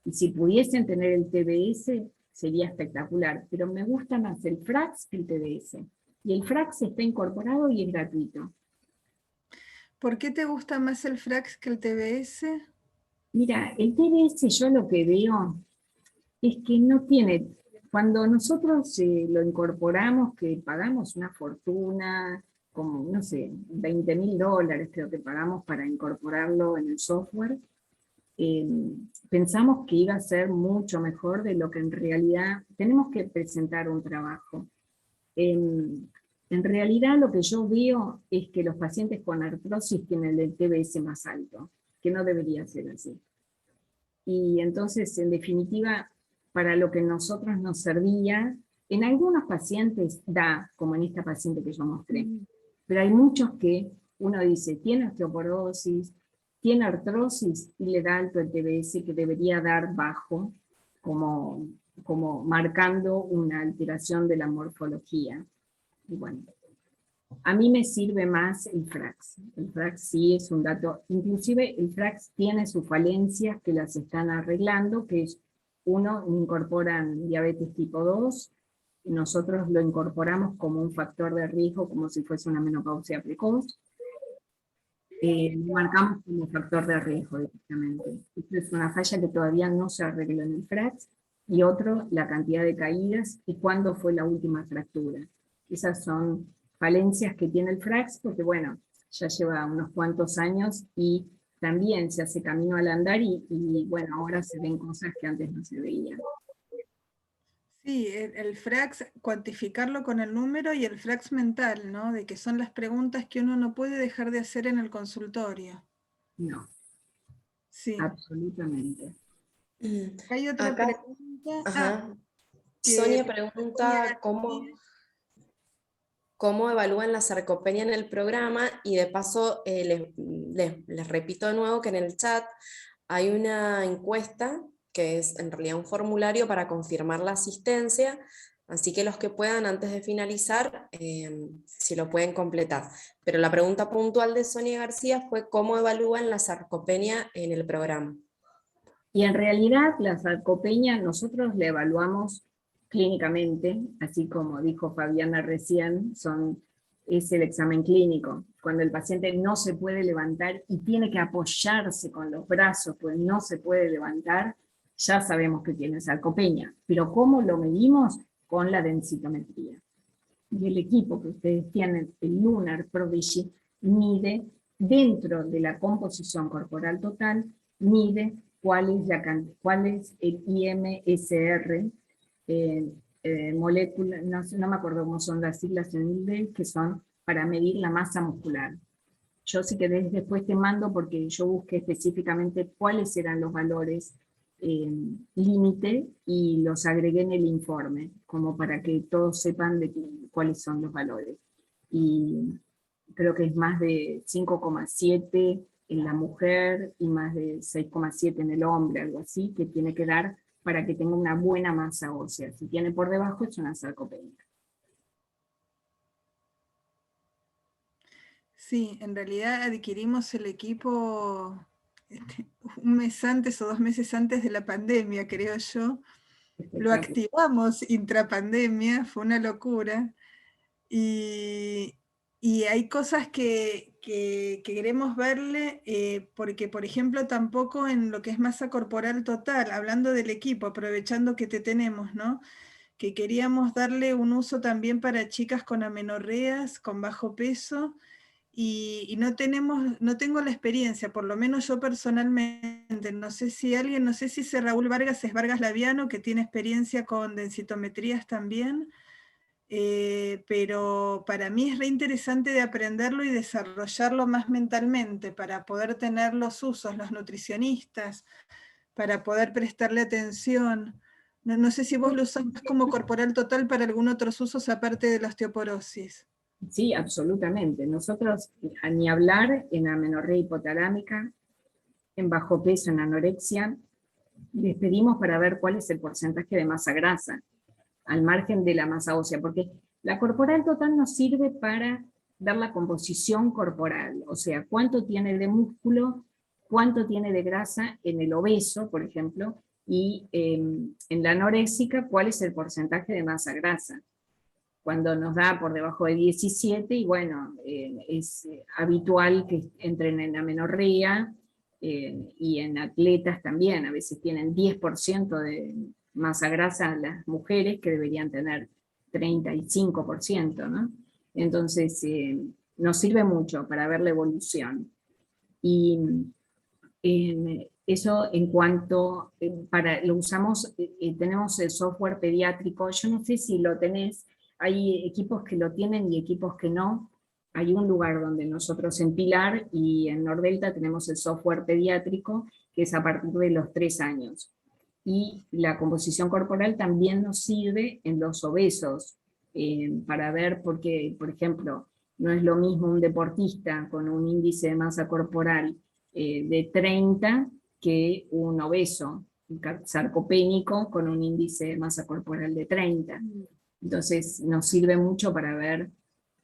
Y si pudiesen tener el TBS, sería espectacular, pero me gusta más el FRAX que el TBS. Y el FRAX está incorporado y es gratuito. ¿Por qué te gusta más el FRAX que el TBS? Mira, el TBS yo lo que veo es que no tiene, cuando nosotros lo incorporamos, que pagamos una fortuna, como, no sé, $20.000 creo que pagamos para incorporarlo en el software, pensamos que iba a ser mucho mejor de lo que en realidad tenemos que presentar un trabajo. En realidad lo que yo veo es que los pacientes con artrosis tienen el TBS más alto, que no debería ser así. Y entonces, en definitiva, para lo que nosotros nos servía, en algunos pacientes da, como en esta paciente que yo mostré, pero hay muchos que uno dice, tiene osteoporosis, tiene artrosis y le da alto el TBS que debería dar bajo, como marcando una alteración de la morfología. Y bueno, a mí me sirve más el FRAX. El FRAX sí es un dato, inclusive el FRAX tiene sus falencias que las están arreglando, que es, uno, incorporan diabetes tipo 2, nosotros lo incorporamos como un factor de riesgo, como si fuese una menopausia precoz, lo marcamos como factor de riesgo directamente. Esto es una falla que todavía no se arregló en el FRAX, y otro, la cantidad de caídas y cuándo fue la última fractura. Esas son falencias que tiene el FRAX, porque bueno, ya lleva unos cuantos años y también se hace camino al andar y bueno, ahora se ven cosas que antes no se veían. Sí, el FRAX, cuantificarlo con el número, y el FRAX mental, ¿no? De que son las preguntas que uno no puede dejar de hacer en el consultorio. No, Sí. absolutamente. Hay otra Acá, pregunta. ajá. Que Sonia Sonia pregunta cómo evalúan la sarcopenia en el programa, y de paso les repito de nuevo que en el chat hay una encuesta que es en realidad un formulario para confirmar la asistencia, así que los que puedan antes de finalizar, si lo pueden completar. Pero la pregunta puntual de Sonia García fue cómo evalúan la sarcopenia en el programa. Y en realidad la sarcopenia nosotros la evaluamos clínicamente, así como dijo Fabiana recién, es el examen clínico. Cuando el paciente no se puede levantar y tiene que apoyarse con los brazos, pues no se puede levantar, ya sabemos que tiene sarcopenia. Pero ¿cómo lo medimos? Con la densitometría. Y el equipo que ustedes tienen, el Lunar Prodigy, mide dentro de la composición corporal total, mide cuál es el IMSR, molécula, no me acuerdo cómo son las siglas en inglés, que son para medir la masa muscular. Yo si querés después te mando, porque yo busqué específicamente cuáles eran los valores límite y los agregué en el informe, como para que todos sepan cuáles son los valores. Y creo que es más de 5,7 en la mujer y más de 6,7 en el hombre, algo así, que tiene que dar para que tenga una buena masa ósea. Si tiene por debajo es una sarcopenia. Sí, en realidad adquirimos el equipo un mes antes o 2 meses antes de la pandemia, creo yo. Lo activamos intrapandemia, fue una locura. Y hay cosas que queremos verle, porque por ejemplo tampoco en lo que es masa corporal total, hablando del equipo, aprovechando que te tenemos, ¿no? Que queríamos darle un uso también para chicas con amenorreas, con bajo peso, y no tengo la experiencia, por lo menos yo personalmente, no sé si ese Raúl Vargas es Vargas Laviano, que tiene experiencia con densitometrías también, pero para mí es re interesante de aprenderlo y desarrollarlo más mentalmente, para poder tener los usos, los nutricionistas, para poder prestarle atención. No sé si vos lo usás como corporal total para algún otros usos aparte de la osteoporosis. Sí, absolutamente. Nosotros, ni hablar en amenorrea hipotalámica, en bajo peso, en anorexia, les pedimos para ver cuál es el porcentaje de masa grasa, al margen de la masa ósea, porque la corporal total nos sirve para ver la composición corporal, o sea, cuánto tiene de músculo, cuánto tiene de grasa en el obeso, por ejemplo, y en la anoréxica, ¿cuál es el porcentaje de masa grasa? Cuando nos da por debajo de 17, y bueno, es habitual que entren en amenorrea, y en atletas también, a veces tienen 10% de masa grasa las mujeres que deberían tener 35%, ¿no? Entonces, nos sirve mucho para ver la evolución. Y eso en cuanto, lo usamos, tenemos el software pediátrico, yo no sé si lo tenés, hay equipos que lo tienen y equipos que no. Hay un lugar donde nosotros en Pilar y en Nordelta tenemos el software pediátrico, que es a partir de los 3 años. Y la composición corporal también nos sirve en los obesos, para ver, porque, por ejemplo, no es lo mismo un deportista con un índice de masa corporal de 30 que un obeso, un sarcopénico con un índice de masa corporal de 30. Entonces nos sirve mucho para ver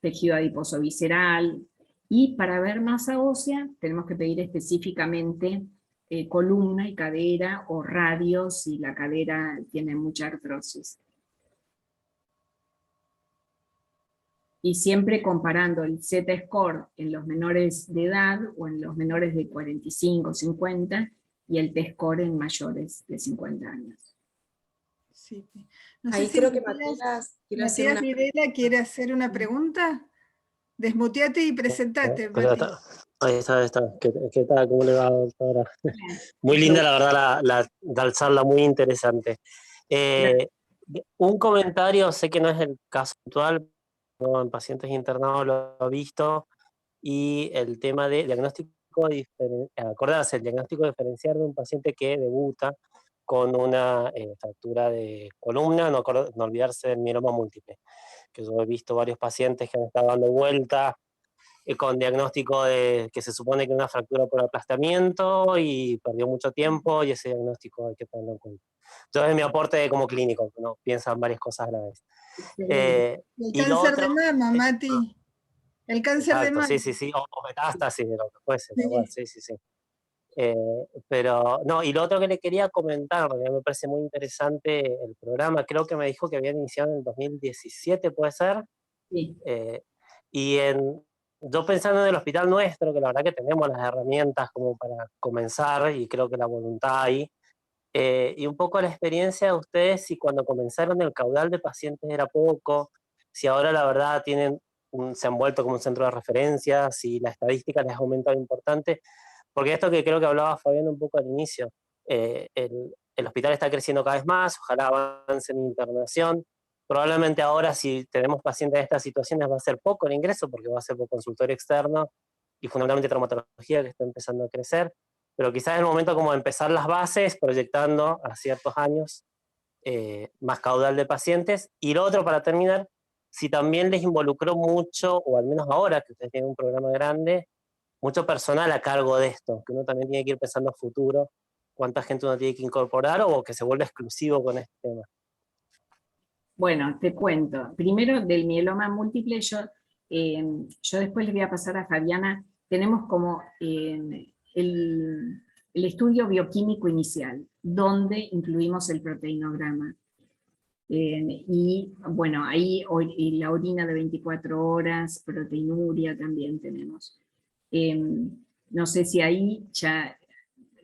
tejido adiposo visceral, y para ver masa ósea tenemos que pedir específicamente columna y cadera, o radio si la cadera tiene mucha artrosis. Y siempre comparando el Z-score en los menores de edad, o en los menores de 45, 50, y el T-score en mayores de 50 años. Sí. No sé Ahí si creo que Matías quiere hacer Matías Videla quiere hacer una pregunta. Desmuteate y presentate, Mati. Ahí está. ¿Qué tal? ¿Cómo le va, doctora? Muy linda, la verdad, la charla, muy interesante. Un comentario, sé que no es el caso actual, pero en pacientes internados lo he visto, y el tema de diagnóstico, acordarse, el diagnóstico diferencial de un paciente que debuta con una fractura de columna, no olvidarse del mieloma múltiple, que yo he visto varios pacientes que han estado dando vuelta con diagnóstico de que se supone que es una fractura por aplastamiento y perdió mucho tiempo, y ese diagnóstico hay que tenerlo en cuenta. Yo es mi aporte como clínico, no piensan varias cosas a la vez. El cáncer de mama, Mati. El cáncer de mama. Sí, o metástasis, de lo que fuese, sí. Pero, no, y lo otro que le quería comentar, porque me parece muy interesante el programa, creo que me dijo que había iniciado en el 2017, ¿puede ser? Sí. Y yo pensando en el hospital nuestro, que la verdad que tenemos las herramientas como para comenzar, y creo que la voluntad hay, y un poco la experiencia de ustedes, si cuando comenzaron el caudal de pacientes era poco, si ahora la verdad se han vuelto como un centro de referencia, si la estadística les ha aumentado importante, porque esto que creo que hablaba Fabián un poco al inicio, el hospital está creciendo cada vez más, ojalá avance en internación. Probablemente ahora, si tenemos pacientes de estas situaciones, va a ser poco el ingreso, porque va a ser por consultorio externo, y fundamentalmente traumatología, que está empezando a crecer, pero quizás es el momento como de empezar las bases, proyectando a ciertos años más caudal de pacientes. Y lo otro, para terminar, si también les involucró mucho, o al menos ahora que ustedes tienen un programa grande, mucho personal a cargo de esto, que uno también tiene que ir pensando a futuro, cuánta gente uno tiene que incorporar, o que se vuelva exclusivo con este tema. Bueno, te cuento. Primero, del mieloma múltiple, yo después les voy a pasar a Fabiana. Tenemos como el estudio bioquímico inicial, donde incluimos el proteinograma. Y bueno, ahí la orina de 24 horas, proteinuria también tenemos. No sé si ahí ya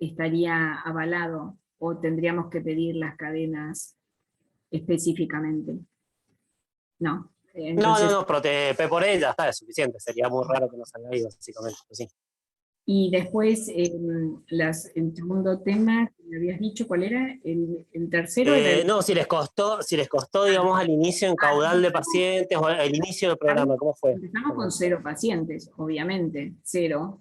estaría avalado, o tendríamos que pedir las cadenas específicamente. No. Entonces, No, P por ella está, es suficiente, sería muy raro que no salga ahí, básicamente, pues sí. Y después, el segundo tema que me habías dicho, ¿cuál era? El tercero era No, si les costó, digamos, al inicio en caudal de pacientes, o el inicio del programa, ¿cómo fue? Empezamos con 0 pacientes, obviamente, 0.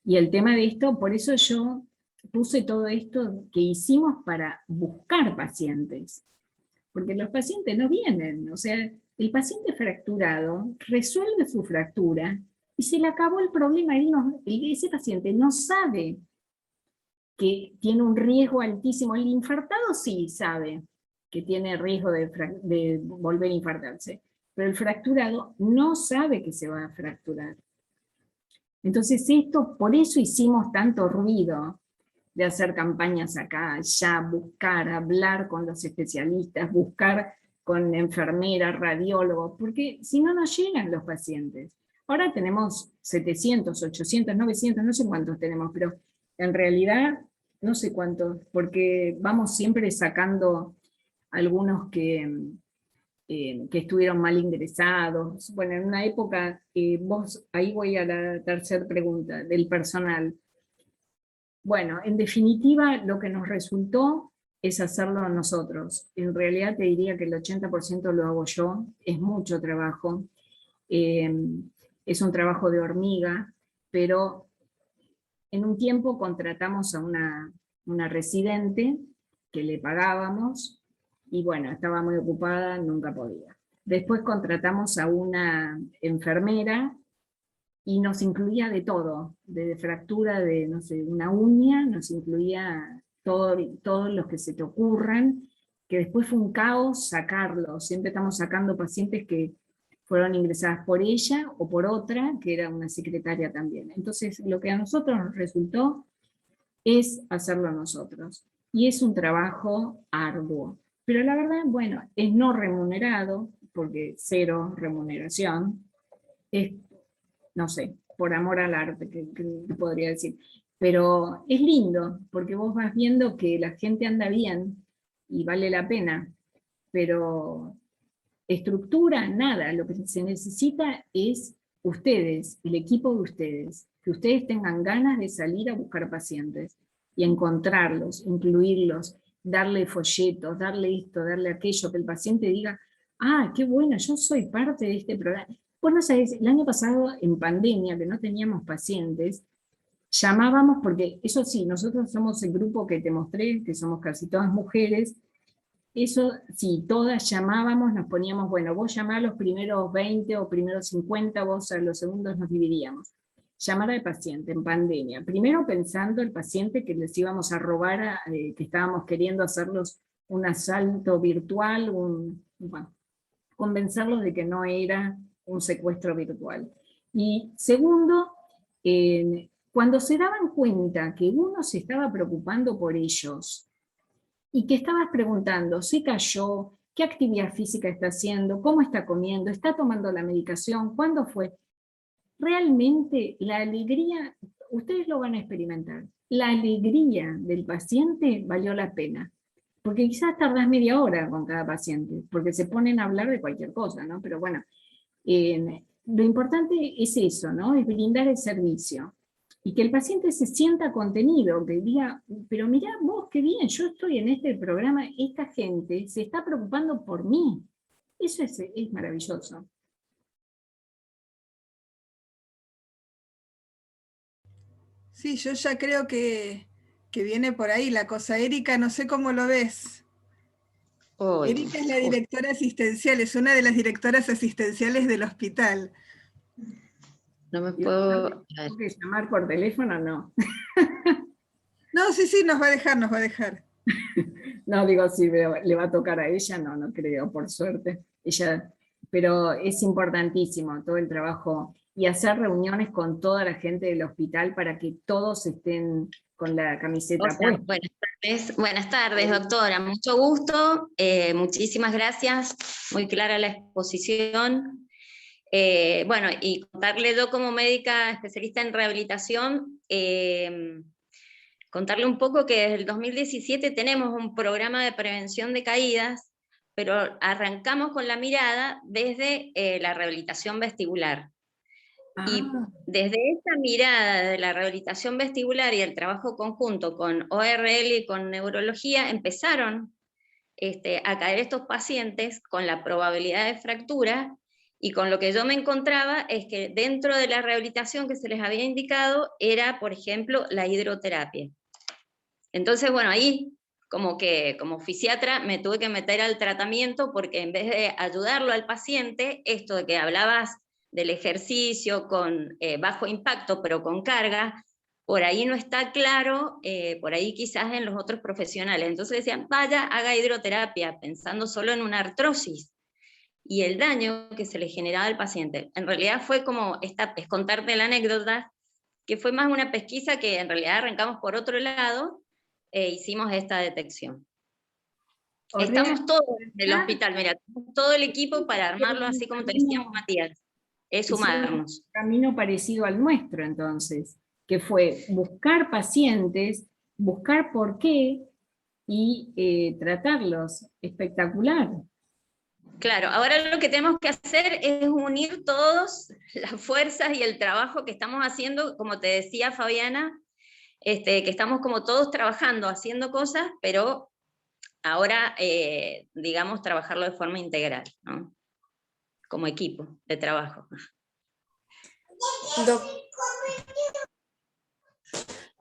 Y el tema de esto, por eso yo puse todo esto que hicimos para buscar pacientes. Porque los pacientes no vienen, o sea, el paciente fracturado resuelve su fractura y se le acabó el problema, ese paciente no sabe que tiene un riesgo altísimo. El infartado sí sabe que tiene riesgo de volver a infartarse, pero el fracturado no sabe que se va a fracturar. Entonces por eso hicimos tanto ruido de hacer campañas acá, allá, buscar, hablar con los especialistas, buscar con enfermeras, radiólogos, porque si no nos llegan los pacientes. Ahora tenemos 700, 800, 900, no sé cuántos tenemos, pero en realidad no sé cuántos, porque vamos siempre sacando algunos que estuvieron mal ingresados. Bueno, en una época, ahí voy a la tercera pregunta, del personal. Bueno, en definitiva, lo que nos resultó es hacerlo nosotros. En realidad te diría que el 80% lo hago yo, es mucho trabajo, es un trabajo de hormiga, pero en un tiempo contratamos a una residente que le pagábamos, y bueno, estaba muy ocupada, nunca podía. Después contratamos a una enfermera, y nos incluía de todo, de fractura de, no sé, una uña, nos incluía todos los que se te ocurran, que después fue un caos sacarlos. Siempre estamos sacando pacientes que fueron ingresadas por ella o por otra, que era una secretaria también. Entonces, lo que a nosotros nos resultó es hacerlo nosotros. Y es un trabajo arduo. Pero la verdad, bueno, es no remunerado, porque cero remuneración, es, no sé, por amor al arte, que podría decir. Pero es lindo, porque vos vas viendo que la gente anda bien y vale la pena, pero estructura, nada, lo que se necesita es ustedes, el equipo de ustedes, que ustedes tengan ganas de salir a buscar pacientes y encontrarlos, incluirlos, darle folletos, darle esto, darle aquello, que el paciente diga, ah, qué bueno, yo soy parte de este programa. Vos no sabés, el año pasado en pandemia, que no teníamos pacientes, llamábamos, porque eso sí, nosotros somos el grupo que te mostré, que somos casi todas mujeres, eso sí, todas llamábamos, nos poníamos, bueno, vos llamá a los primeros 20 o primeros 50, vos a los segundos nos dividíamos. Llamar al paciente en pandemia, primero pensando el paciente que les íbamos a robar, que estábamos queriendo hacerlos un asalto virtual, bueno, convencerlos de que no era un secuestro virtual. Y segundo, cuando se daban cuenta que uno se estaba preocupando por ellos y que estabas preguntando, ¿se cayó? ¿Qué actividad física está haciendo? ¿Cómo está comiendo? ¿Está tomando la medicación? ¿Cuándo fue? Realmente la alegría, ustedes lo van a experimentar, la alegría del paciente valió la pena. Porque quizás tardás media hora con cada paciente, porque se ponen a hablar de cualquier cosa, ¿no? Pero bueno, lo importante es eso, ¿no? Es brindar el servicio. Y que el paciente se sienta contenido, que diga, pero mirá vos, qué bien, yo estoy en este programa, esta gente se está preocupando por mí. Eso es maravilloso. Sí, yo ya creo que viene por ahí la cosa. Erika, no sé cómo lo ves. Uy, Erika es la directora asistencial, es una de las directoras asistenciales del hospital. no me puedo... ¿Tengo que llamar por teléfono? No. No, sí, nos va a dejar. No, digo, si le va a tocar a ella, no creo, por suerte. Pero es importantísimo todo el trabajo y hacer reuniones con toda la gente del hospital para que todos estén con la camiseta puesta. Buenas tardes, doctora. Mucho gusto, muchísimas gracias, muy clara la exposición. Bueno, y contarle yo como médica especialista en rehabilitación, contarle un poco que desde el 2017 tenemos un programa de prevención de caídas, pero arrancamos con la mirada desde la rehabilitación vestibular. Y desde esa mirada de la rehabilitación vestibular y el trabajo conjunto con ORL y con neurología, empezaron a caer estos pacientes con la probabilidad de fractura, y con lo que yo me encontraba es que dentro de la rehabilitación que se les había indicado era, por ejemplo, la hidroterapia. Entonces, bueno, ahí como fisiatra me tuve que meter al tratamiento, porque en vez de ayudarlo al paciente, esto de que hablabas del ejercicio con bajo impacto pero con carga, por ahí no está claro, por ahí quizás en los otros profesionales. Entonces decían, vaya, haga hidroterapia, pensando solo en una artrosis y el daño que se le generaba al paciente. En realidad fue como, es contarte la anécdota, que fue más una pesquisa que en realidad arrancamos por otro lado, hicimos esta detección. Orrea, Estamos todos en el hospital, mira, todo el equipo para armarlo así como te decía Matías, es sumarnos. un camino parecido al nuestro entonces, que fue buscar pacientes, buscar por qué y tratarlos. Espectacular. Claro, ahora lo que tenemos que hacer es unir todas las fuerzas y el trabajo que estamos haciendo, como te decía Fabiana, que estamos como todos trabajando, haciendo cosas, pero ahora, digamos, trabajarlo de forma integral, ¿no? Como equipo de trabajo.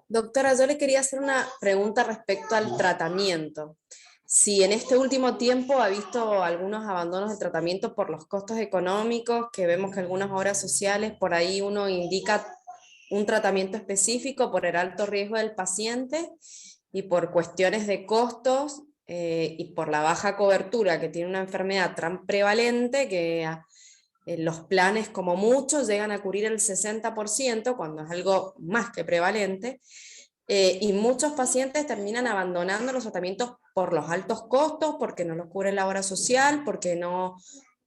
Doctora, yo le quería hacer una pregunta respecto al tratamiento. Si en este último tiempo ha visto algunos abandonos de tratamiento por los costos económicos, que vemos que algunas obras sociales, por ahí uno indica un tratamiento específico por el alto riesgo del paciente y por cuestiones de costos y por la baja cobertura que tiene una enfermedad tan prevalente que los planes como mucho llegan a cubrir el 60% cuando es algo más que prevalente. Y muchos pacientes terminan abandonando los tratamientos por los altos costos, porque no los cubre la obra social,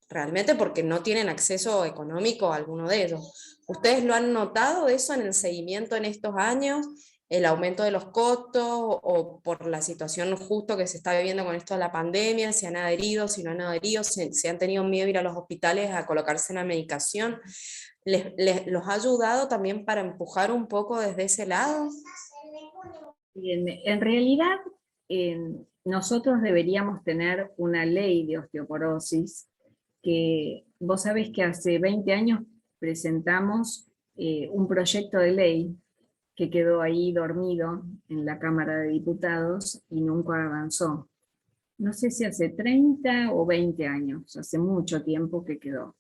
realmente porque no tienen acceso económico a alguno de ellos. ¿Ustedes lo han notado eso en el seguimiento en estos años? ¿El aumento de los costos o por la situación justo que se está viviendo con esto de la pandemia? ¿Si han adherido, si no han adherido, si han tenido miedo a ir a los hospitales a colocarse una medicación? ¿Los ha ayudado también para empujar un poco desde ese lado? En realidad, nosotros deberíamos tener una ley de osteoporosis, que vos sabés que hace 20 años presentamos un proyecto de ley que quedó ahí dormido en la Cámara de Diputados y nunca avanzó. No sé si hace 30 o 20 años, hace mucho tiempo que quedó.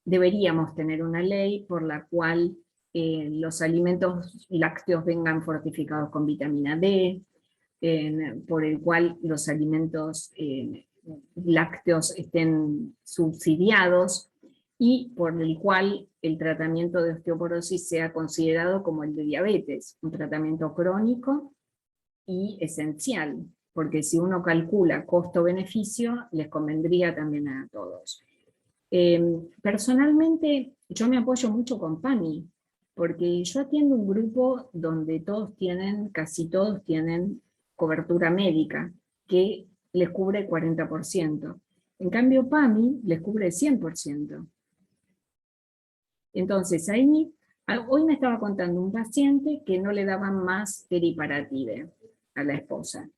Deberíamos tener una ley por la cual los alimentos lácteos vengan fortificados con vitamina D, por el cual los alimentos lácteos estén subsidiados y por el cual el tratamiento de osteoporosis sea considerado como el de diabetes, un tratamiento crónico y esencial, porque si uno calcula costo-beneficio, les convendría también a todos. Personalmente, yo me apoyo mucho con PAMI, porque yo atiendo un grupo donde casi todos tienen cobertura médica, que les cubre el 40%. En cambio, PAMI les cubre el 100%. Entonces, hoy me estaba contando un paciente que no le daban más teriparatide a la esposa.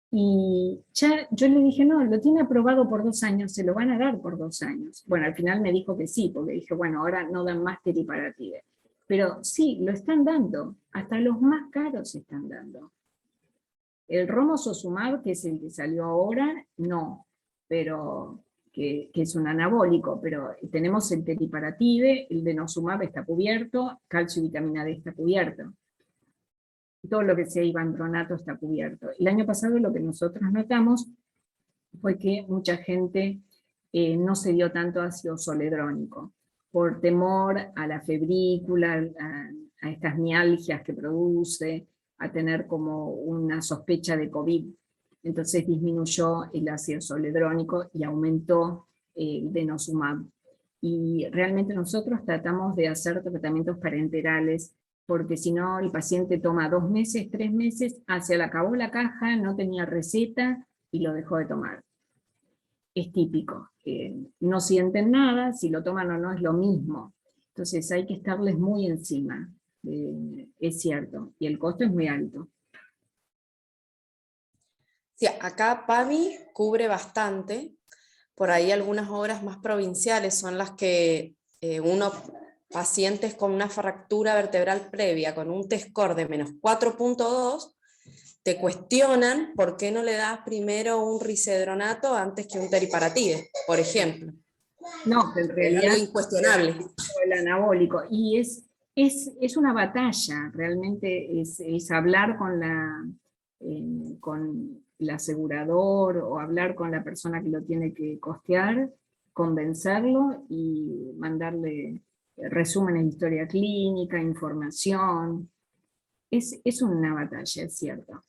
Y ya yo le dije, no, lo tiene aprobado por 2 años, se lo van a dar por 2 años. Bueno, al final me dijo que sí, porque dije, bueno, ahora no dan más teriparatide. Pero sí, lo están dando, hasta los más caros están dando. El romosozumab, que es el que salió ahora, no, pero que es un anabólico, pero tenemos el teriparatide, el denosumab está cubierto, calcio y vitamina D está cubierto. Todo lo que sea ivandronato está cubierto. El año pasado lo que nosotros notamos fue que mucha gente no se dio tanto ácido zoledrónico, por temor a la febrícula, a estas mialgias que produce, a tener como una sospecha de COVID. Entonces disminuyó el ácido zoledrónico y aumentó el denosumab. Y realmente nosotros tratamos de hacer tratamientos parenterales, porque si no el paciente toma 2 meses, 3 meses, se le acabó la caja, no tenía receta y lo dejó de tomar. Es típico, no sienten nada, si lo toman o no es lo mismo. Entonces hay que estarles muy encima, es cierto, y el costo es muy alto. Sí, acá PAMI cubre bastante, por ahí algunas obras más provinciales son las que pacientes con una fractura vertebral previa, con un T-score de menos 4.2, te cuestionan por qué no le das primero un risedronato antes que un teriparatide, por ejemplo. No, en realidad es algo incuestionable. El anabólico, y es una batalla, realmente es hablar con el asegurador o hablar con la persona que lo tiene que costear, convencerlo y mandarle resúmenes de historia clínica, información. Es una batalla, es cierto.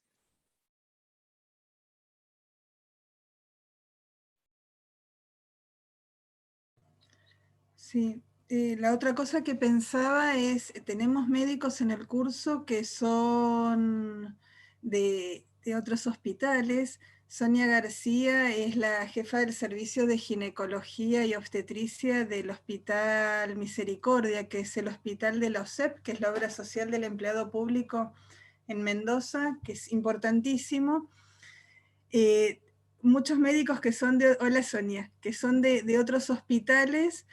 Sí, la otra cosa que pensaba es, tenemos médicos en el curso que son de otros hospitales. Sonia García es la jefa del servicio de ginecología y obstetricia del Hospital Misericordia, que es el hospital de la OSEP, que es la obra social del empleado público en Mendoza, que es importantísimo. Muchos médicos que son de, hola Sonia, que son de otros hospitales.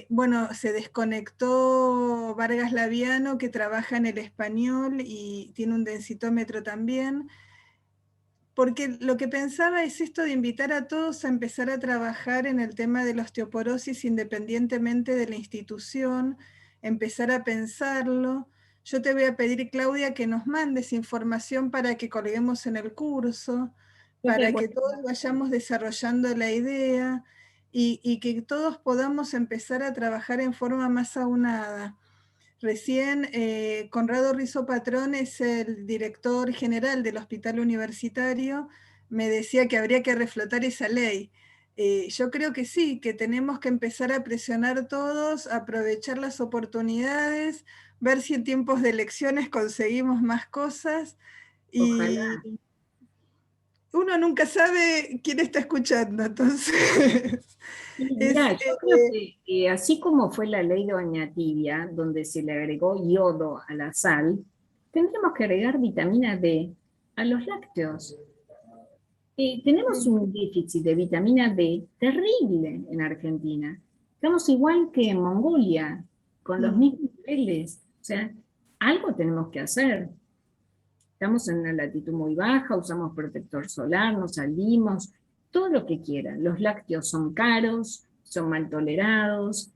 Bueno, se desconectó Vargas Laviano, que trabaja en El Español y tiene un densitómetro también, porque lo que pensaba es esto de invitar a todos a empezar a trabajar en el tema de la osteoporosis independientemente de la institución, empezar a pensarlo. Yo te voy a pedir, Claudia, que nos mandes información para que colguemos en el curso, para que todos vayamos desarrollando la idea y que todos podamos empezar a trabajar en forma más aunada. Recién Conrado Rizzo Patrón es el director general del Hospital Universitario, me decía que habría que reflotar esa ley. Yo creo que sí, que tenemos que empezar a presionar todos, aprovechar las oportunidades, ver si en tiempos de elecciones conseguimos más cosas Ojalá. y uno nunca sabe quién está escuchando, entonces... Mirá, yo creo que así como fue la ley de Doña Tibia, donde se le agregó yodo a la sal, tendremos que agregar vitamina D a los lácteos. Tenemos un déficit de vitamina D terrible en Argentina. Estamos igual que en Mongolia, con los mismos niveles. O sea, algo tenemos que hacer. Estamos en una latitud muy baja, usamos protector solar, nos salimos, todo lo que quieran. Los lácteos son caros, son mal tolerados.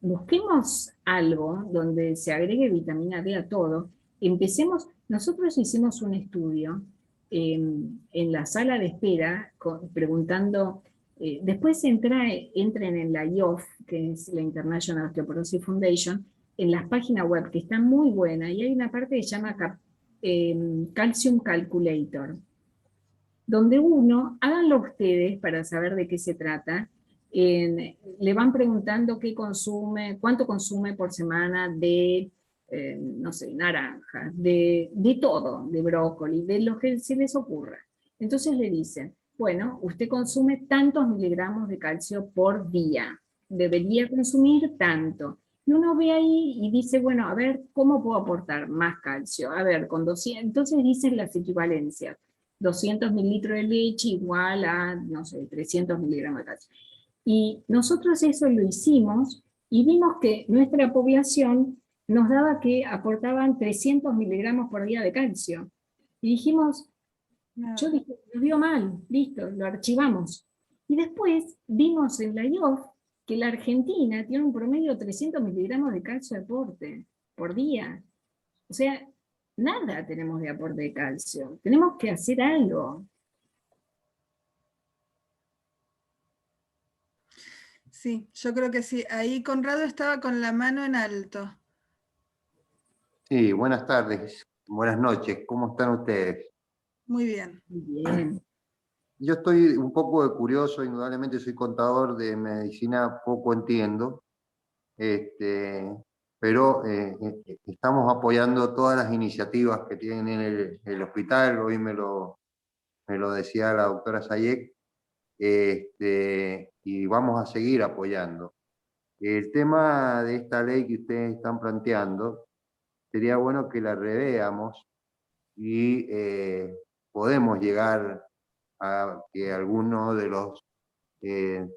Busquemos algo donde se agregue vitamina D a todo. Empecemos, nosotros hicimos un estudio en la sala de espera preguntando, después entren en la IOF, que es la International Osteoporosis Foundation, en las páginas web, que está muy buena, y hay una parte que se llama Calcium Calculator, donde háganlo ustedes para saber de qué se trata, le van preguntando qué consume, cuánto consume por semana de, no sé, naranjas, de todo, de brócoli, de lo que se les ocurra. Entonces le dicen, bueno, usted consume tantos miligramos de calcio por día, debería consumir tanto. Y uno ve ahí y dice, bueno, a ver, ¿cómo puedo aportar más calcio? A ver, con 200, entonces dicen las equivalencias. 200 mililitros de leche igual a, no sé, 300 miligramos de calcio. Y nosotros eso lo hicimos y vimos que nuestra población nos daba que aportaban 300 miligramos por día de calcio. Y dijimos, yo dije, nos dio mal, listo, lo archivamos. Y después vimos en la IOF que la Argentina tiene un promedio de 300 miligramos de calcio de aporte por día. O sea, nada tenemos de aporte de calcio. Tenemos que hacer algo. Sí, yo creo que sí. Ahí Conrado estaba con la mano en alto. Sí, buenas tardes, buenas noches. ¿Cómo están ustedes? Muy bien. Muy bien. Yo estoy un poco curioso, indudablemente soy contador de medicina, poco entiendo, pero estamos apoyando todas las iniciativas que tiene el hospital. Hoy me lo decía la doctora Sayek, y vamos a seguir apoyando. El tema de esta ley que ustedes están planteando, sería bueno que la reveamos y podemos llegar a que alguno de los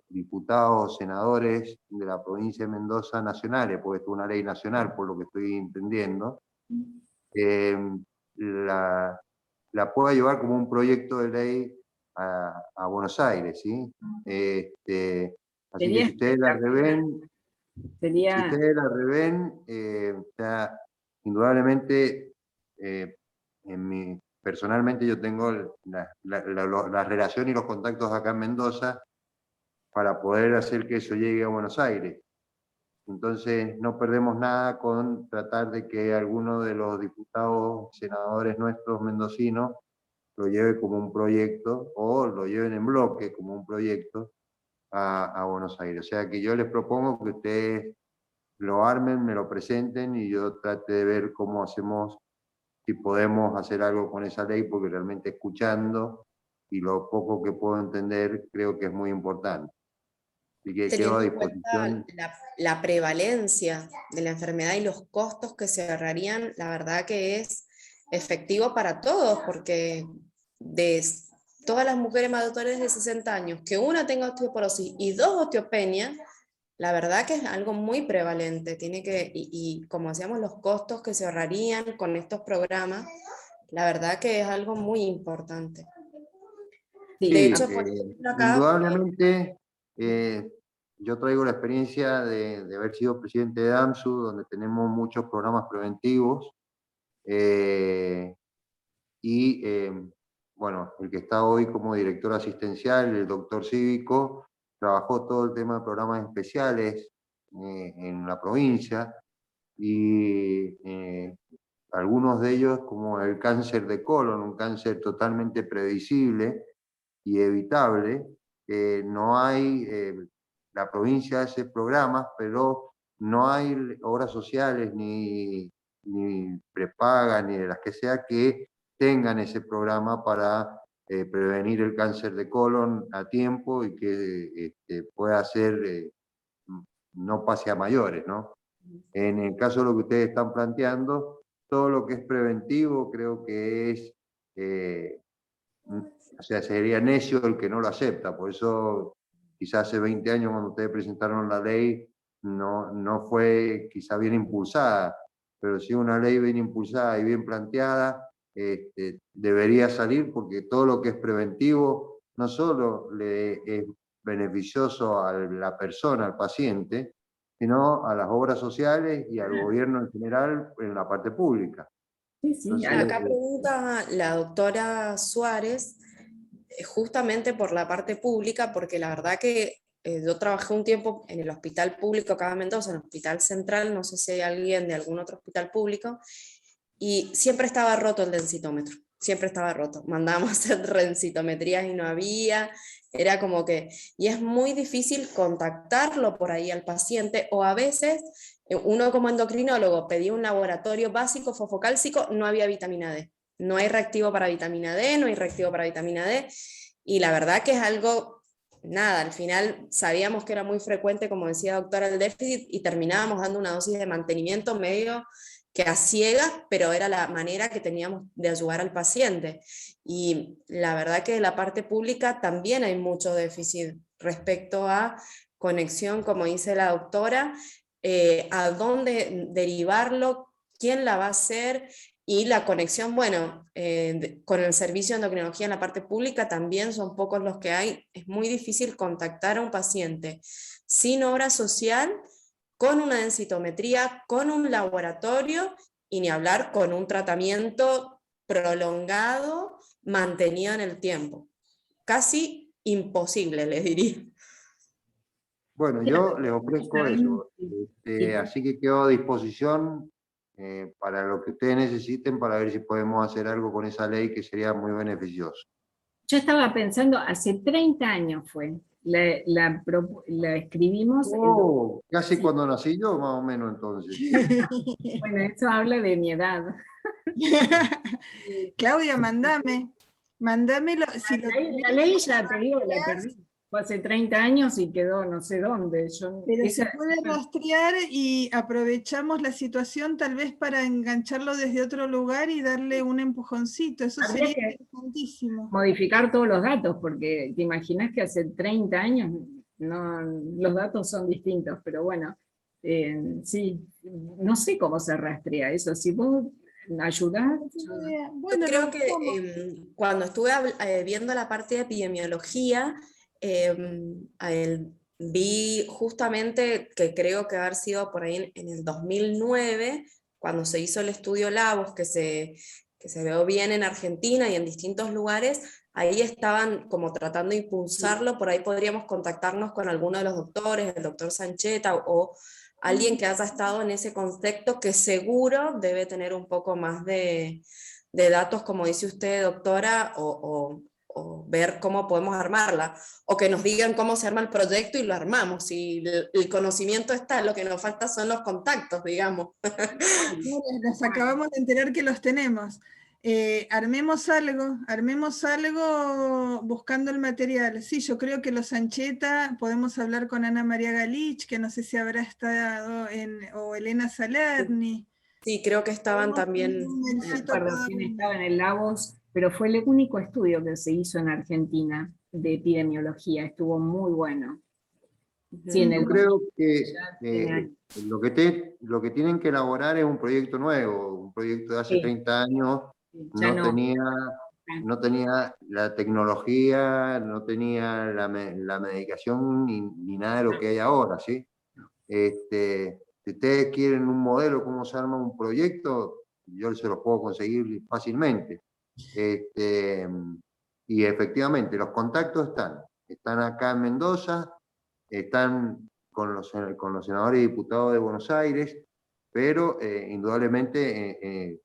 diputados, senadores de la provincia de Mendoza nacionales, porque es una ley nacional por lo que estoy entendiendo, la pueda llevar como un proyecto de ley a Buenos Aires, ¿sí? Así que si ustedes la revén, ya, indudablemente, personalmente yo tengo la relación y los contactos acá en Mendoza para poder hacer que eso llegue a Buenos Aires. Entonces no perdemos nada con tratar de que alguno de los diputados, senadores nuestros mendocinos, lo lleve como un proyecto o lo lleven en bloque como un proyecto a Buenos Aires. O sea que yo les propongo que ustedes lo armen, me lo presenten y yo trate de ver cómo hacemos, si podemos hacer algo con esa ley, porque realmente escuchando y lo poco que puedo entender creo que es muy importante. Así que quedo Teniendo a en cuenta disposición. la prevalencia de la enfermedad y los costos que se ahorrarían, la verdad que es efectivo para todos, porque de todas las mujeres mayores de 60 años, que una tenga osteoporosis y 2 osteopenia, la verdad que es algo muy prevalente. Tiene que, y como decíamos, los costos que se ahorrarían con estos programas, la verdad que es algo muy importante. Sí, De hecho, por ejemplo, acá, Indudablemente, yo traigo la experiencia de haber sido presidente de AMSU, donde tenemos muchos programas preventivos, bueno, el que está hoy como director asistencial, el doctor Cívico, trabajó todo el tema de programas especiales en la provincia, y algunos de ellos, como el cáncer de colon, un cáncer totalmente predecible y evitable, no hay, la provincia hace programas, pero no hay obras sociales ni prepagas, ni de las que sea, que tengan ese programa para prevenir el cáncer de colon a tiempo y que pueda ser, no pase a mayores, ¿no? En el caso de lo que ustedes están planteando, todo lo que es preventivo creo que es, o sea, sería necio el que no lo acepta. Por eso quizás hace 20 años cuando ustedes presentaron la ley no fue quizá bien impulsada, pero sí una ley bien impulsada y bien planteada debería salir, porque todo lo que es preventivo no solo le es beneficioso a la persona, al paciente, sino a las obras sociales y al gobierno en general en la parte pública. sí, sí, Entonces, acá pregunta la doctora Suárez, justamente por la parte pública, porque la verdad que yo trabajé un tiempo en el hospital público acá en Mendoza, en el hospital central, no sé si hay alguien de algún otro hospital público, y siempre estaba roto el densitómetro, siempre estaba roto. Mandábamos a hacer densitometrías y no había, era como que, y es muy difícil contactarlo por ahí al paciente, o a veces uno como endocrinólogo pedía un laboratorio básico fosfocálcico, no había vitamina D. No hay reactivo para vitamina D, no hay reactivo para vitamina D, y la verdad que es algo, nada, al final sabíamos que era muy frecuente, como decía doctora, el déficit, y terminábamos dando una dosis de mantenimiento medio que a ciegas, pero era la manera que teníamos de ayudar al paciente. Y la verdad que en la parte pública también hay mucho déficit respecto a conexión, como dice la doctora, a dónde derivarlo, quién la va a hacer, y la conexión, bueno, con el servicio de endocrinología en la parte pública también son pocos los que hay. Es muy difícil contactar a un paciente sin obra social, con una densitometría, con un laboratorio, y ni hablar con un tratamiento prolongado, mantenido en el tiempo. Casi imposible, les diría. bueno, yo les ofrezco eso, así que quedo a disposición para lo que ustedes necesiten, para ver si podemos hacer algo con esa ley que sería muy beneficioso. Yo estaba pensando, hace 30 años fue, la escribimos. Casi sí. cuando nací yo, más o menos, entonces. Bueno, eso habla de mi edad. Claudia, mándamelo. Si La ley ya te digo, la perdí. Fue hace 30 años y quedó no sé dónde. Pero se puede rastrear y aprovechamos la situación tal vez para engancharlo desde otro lugar y darle un empujoncito. Eso Habría sería que interesantísimo. modificar todos los datos, porque te imaginas que hace 30 años no, los datos son distintos, pero bueno, sí, no sé cómo se rastrea eso. Si vos ayudás. Bueno, yo creo que cuando estuve viendo la parte de epidemiología, vi justamente que creo que haber sido por ahí en el 2009, cuando se hizo el estudio Lavos, que se vio bien en Argentina y en distintos lugares, ahí estaban como tratando de impulsarlo. Por ahí podríamos contactarnos con alguno de los doctores, el doctor Sancheta o alguien que haya estado en ese contexto, que seguro debe tener un poco más de datos, como dice usted, doctora, o ver cómo podemos armarla, o que nos digan cómo se arma el proyecto y lo armamos. Si el conocimiento está, lo que nos falta son los contactos, digamos. Nos acabamos de enterar que los tenemos. Armemos algo buscando el material. Sí, yo creo que los Ancheta, podemos hablar con Ana María Galich, que no sé si habrá estado o Elena Salerni. Sí, creo que estaban también. No me acuerdo quién estaba en el Lagos, pero fue el único estudio que se hizo en Argentina de epidemiología, estuvo muy bueno. Sí, Yo creo que lo que tienen que elaborar es un proyecto nuevo, un proyecto de hace 30 años, no tenía la tecnología, no tenía la medicación ni nada de lo que hay ahora, ¿sí? Si ustedes quieren un modelo, cómo se arma un proyecto, yo se lo puedo conseguir fácilmente. Y efectivamente, los contactos están acá en Mendoza, están con los senadores y diputados de Buenos Aires, pero indudablemente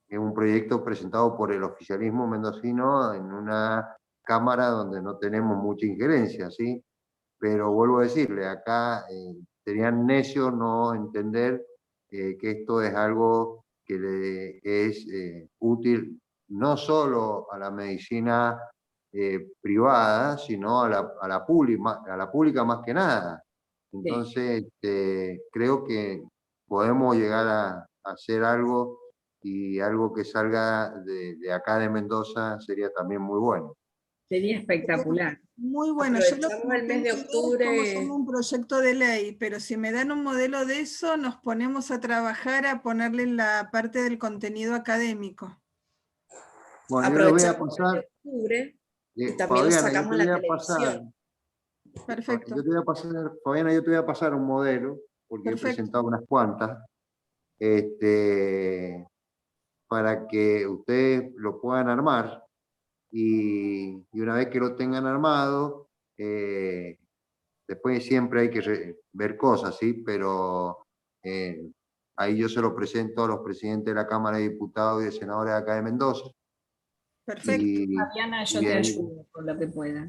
es un proyecto presentado por el oficialismo mendocino en una cámara donde no tenemos mucha injerencia, ¿sí? Pero vuelvo a decirle, acá serían necios no entender que esto es algo que le es útil no solo a la medicina privada, sino a la pública más que nada. Entonces, creo que podemos llegar a hacer algo, y algo que salga de acá de Mendoza sería también muy bueno. Sería espectacular. Muy bueno, yo lo Aprovechamos el mes de como octubre. somos un proyecto de ley, pero si me dan un modelo de eso, nos ponemos a trabajar a ponerle la parte del contenido académico. Bueno, yo le voy a Aprovechamos el mes pasar. de octubre y también lo Fabiana, sacamos en la televisión. Perfecto. Fabiana, yo te voy a pasar un modelo, porque he presentado unas cuantas, para que ustedes lo puedan armar, y una vez que lo tengan armado, después siempre hay que ver cosas, ¿sí? Pero ahí yo se lo presento a los presidentes de la Cámara de Diputados y de Senadores acá de Mendoza. Perfecto. Fabiana, yo te ayudo con lo que pueda.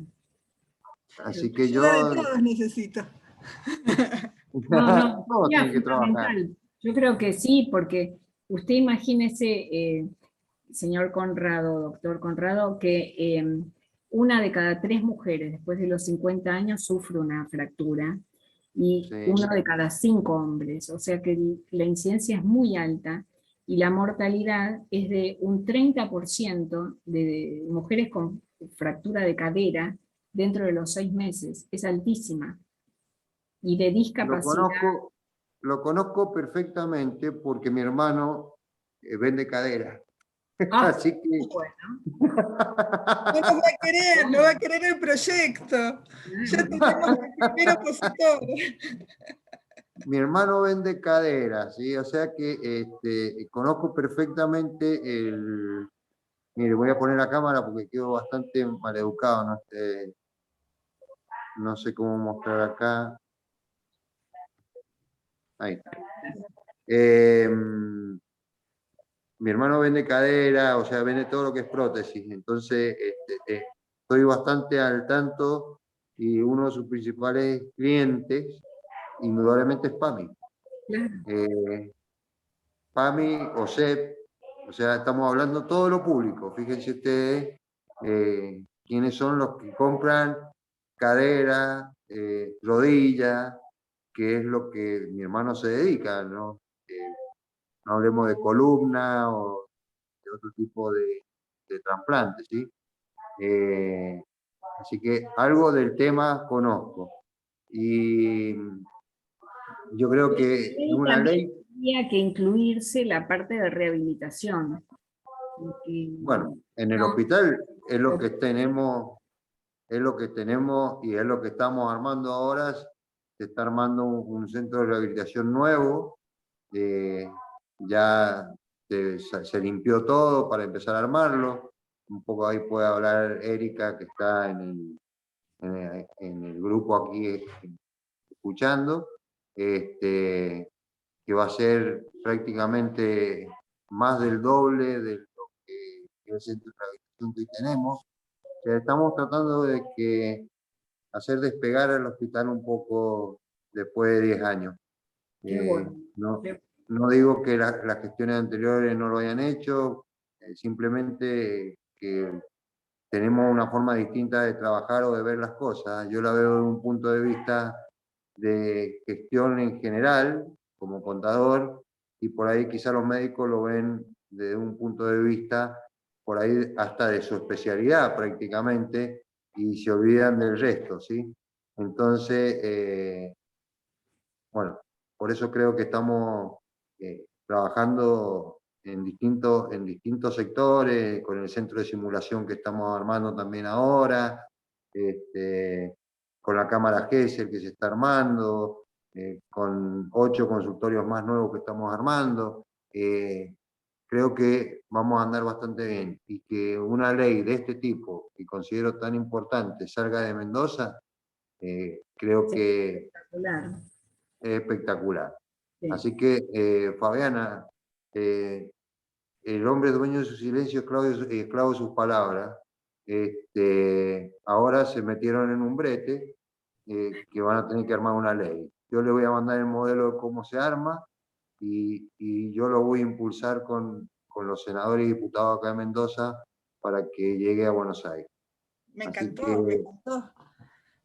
Así que ayuda de todos necesito. No, todos tienen que trabajar. Yo creo que sí, porque usted imagínese, señor Conrado, doctor Conrado, que una de cada 3 mujeres después de los 50 años sufre una fractura, y uno de cada 5 hombres, o sea que la incidencia es muy alta, y la mortalidad es de un 30% de mujeres con fractura de cadera dentro de los 6 meses, es altísima. Y de discapacidad. Lo conozco perfectamente porque mi hermano vende cadera. Así que... Bueno. No va a querer el proyecto. Ya tenemos el primer opositor. Mi hermano vende cadera, ¿sí? O sea que conozco perfectamente el... Mire, voy a poner la cámara porque quedo bastante maleducado, ¿no? No sé cómo mostrar acá. Ahí está. Mi hermano vende cadera, o sea, vende todo lo que es prótesis. Entonces, estoy bastante al tanto, y uno de sus principales clientes, indudablemente, es PAMI. PAMI, OSEP, o sea, estamos hablando todo lo público. Fíjense ustedes quiénes son los que compran cadera, rodilla, que es lo que mi hermano se dedica, ¿no? No hablemos de columna o de otro tipo de trasplantes, ¿sí? Así que algo del tema conozco. Y yo creo que es una ley... Tendría que incluirse la parte de rehabilitación. Bueno, en el hospital es lo que tenemos, y es lo que estamos armando ahora. Se está armando un centro de rehabilitación nuevo. Ya se limpió todo para empezar a armarlo. Un poco ahí puede hablar Erika, que está en el grupo aquí escuchando. que va a ser prácticamente más del doble de lo que es el centro de rehabilitación que hoy tenemos. O sea, estamos tratando de hacer despegar al hospital un poco después de 10 años. Qué bueno. No digo que las gestiones anteriores no lo hayan hecho, simplemente que tenemos una forma distinta de trabajar o de ver las cosas. Yo la veo desde un punto de vista de gestión en general, como contador, y por ahí quizá los médicos lo ven desde un punto de vista, por ahí hasta de su especialidad prácticamente, y se olvidan del resto, ¿sí? Entonces, bueno, por eso creo que estamos trabajando en distintos sectores, con el centro de simulación que estamos armando también ahora, con la cámara Gesell que se está armando, con 8 consultorios más nuevos que estamos armando. Creo que vamos a andar bastante bien, y que una ley de este tipo, que considero tan importante, salga de Mendoza, creo que Espectacular. es espectacular. Sí. Así que, Fabiana, el hombre dueño de su silencio, esclavo de sus palabras. Ahora se metieron en un brete que van a tener que armar una ley. Yo le voy a mandar el modelo de cómo se arma, y yo lo voy a impulsar con los senadores y diputados acá de Mendoza para que llegue a Buenos Aires. Me Así encantó, que, me encantó.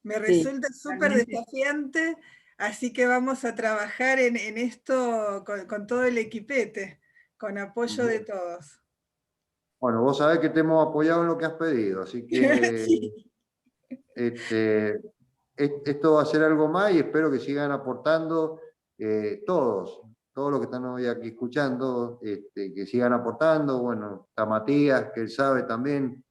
Me Sí, resulta súper realmente. desafiante, así que vamos a trabajar en esto con todo el equipete, con apoyo de todos. bueno, vos sabés que te hemos apoyado en lo que has pedido, así que Sí. esto va a ser algo más, y espero que sigan aportando todos los que están hoy aquí escuchando, que sigan aportando. Bueno, está Matías, que él sabe también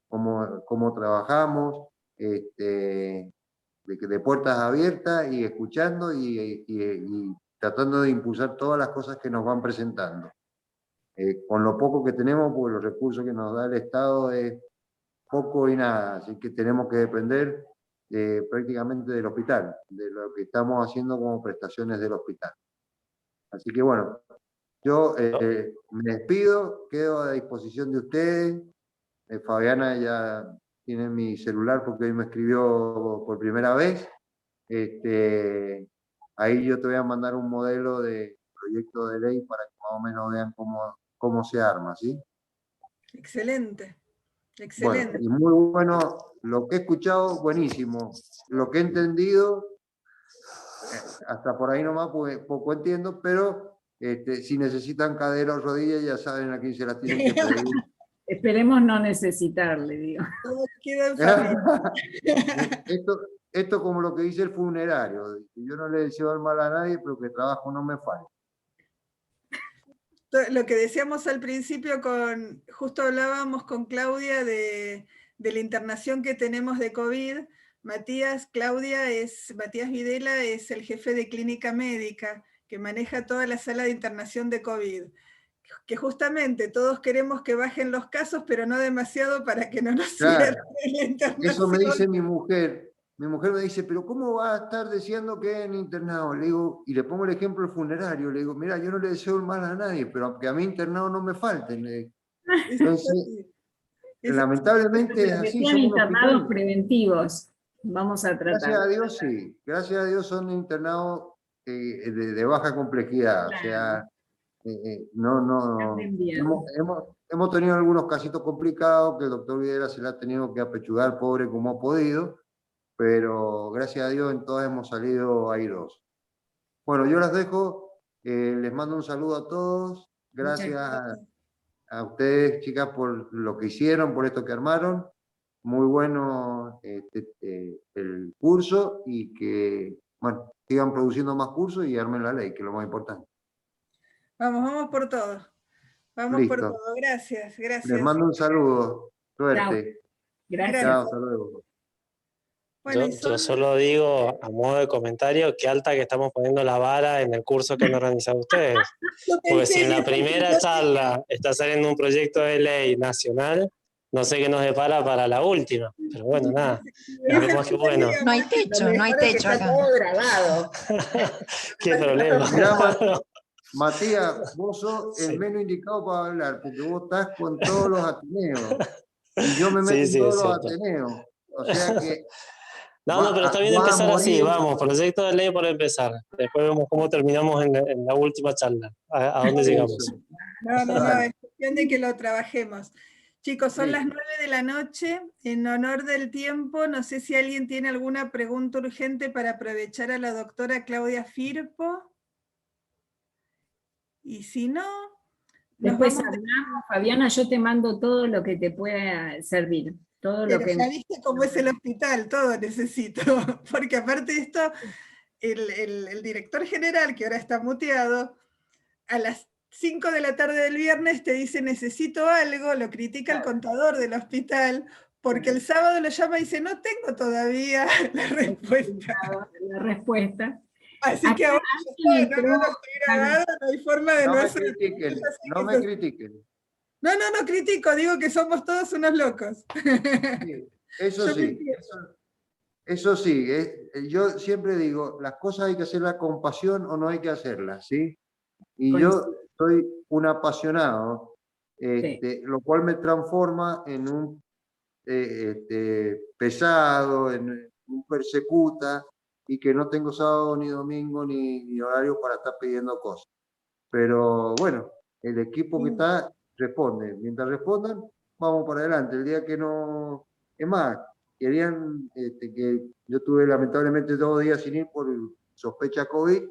cómo trabajamos, de puertas abiertas y escuchando y tratando de impulsar todas las cosas que nos van presentando. Con lo poco que tenemos, porque los recursos que nos da el Estado es poco y nada, así que tenemos que depender prácticamente del hospital, de lo que estamos haciendo como prestaciones del hospital. Así que bueno, yo me despido, quedo a disposición de ustedes. Fabiana ya tiene mi celular porque hoy me escribió por primera vez. Ahí yo te voy a mandar un modelo de proyecto de ley para que más o menos vean cómo se arma, ¿sí? Excelente, Bueno, excelente. y muy bueno, lo que he escuchado, buenísimo. Lo que he entendido, hasta por ahí nomás, pues poco entiendo, pero si necesitan cadera o rodilla, ya saben a quién se las tienen que pedir. Esperemos no necesitarle, digo. Todo queda en familia. Esto como lo que dice el funerario, yo no le deseo el mal a nadie, pero que trabajo no me falte. Lo que decíamos al principio, justo hablábamos con Claudia de la internación que tenemos de COVID. Matías Videla es el jefe de clínica médica que maneja toda la sala de internación de COVID. Que justamente todos queremos que bajen los casos, pero no demasiado para que no nos cierren la internación. Eso me dice mi mujer. Mi mujer me dice, pero ¿cómo va a estar diciendo que en internado? Le digo, y le pongo el ejemplo del funerario, le digo, mira, yo no le deseo el mal a nadie, pero que a mí internado no me falten. Entonces, lamentablemente es así. Sean internados preventivos, vamos a tratar. Gracias a Dios, sí. Gracias a Dios son internados de baja complejidad. Claro. O sea, hemos tenido algunos casitos complicados que el doctor Videla se le ha tenido que apechugar, pobre, como ha podido, pero gracias a Dios en todas hemos salido airosos. Bueno, yo las dejo, les mando un saludo a todos, gracias a ustedes, chicas, por lo que hicieron, por esto que armaron. Muy bueno el curso, y que, bueno, sigan produciendo más cursos y armen la ley, que es lo más importante. Vamos por todo. Vamos Listo. Por todo. Gracias. Les mando un saludo. Suerte. Gracias. Chao, hasta luego. Bueno, yo solo digo, a modo de comentario, qué alta que estamos poniendo la vara en el curso que han organizado ustedes. Porque si en la primera charla está saliendo un proyecto de ley nacional, no sé qué nos depara para la última, pero bueno, nada. Esperemos que bueno. No hay techo, no hay techo Está acá. todo grabado. Qué problema. Mirá, Matías, vos sos el menos indicado para hablar, porque vos estás con todos los Ateneos. Y yo me meto en Sí, todos es los cierto. Ateneos. O sea que No, pero está bien vas a empezar así, morir. vamos, proyecto de ley por empezar. Después vemos cómo terminamos en la última charla, a dónde llegamos. Eso. No, es cuestión de que lo trabajemos. Chicos, son Sí. las 9 de la noche. En honor del tiempo, no sé si alguien tiene alguna pregunta urgente para aprovechar a la doctora Claudia Firpo. Y si no, nos Después vamos. hablamos, Fabiana, yo te mando todo lo que te pueda servir. Todo lo Pero que... ya viste cómo es el hospital, todo necesito. Porque aparte de esto, el director general, que ahora está muteado, a las 5 de la tarde del viernes te dice necesito algo, lo critica el contador del hospital, porque el sábado lo llama y dice no tengo todavía la respuesta. La respuesta. Así Acá que ahora ya está, no estoy grabado, no hay forma de no No me hacer. critiquen, no me critiquen. No critico, digo que somos todos unos locos. Sí, eso Yo me sí, entiendo. eso sí. Yo siempre digo, las cosas hay que hacerlas con pasión o no hay que hacerlas, ¿sí? Y yo soy un apasionado, lo cual me transforma en un pesado, en un persecuta, y que no tengo sábado ni domingo ni horario para estar pidiendo cosas. Pero bueno, el equipo que está responde. Mientras respondan, vamos para adelante. El día que no... Es más, querían que yo tuve lamentablemente 2 días sin ir por sospecha COVID.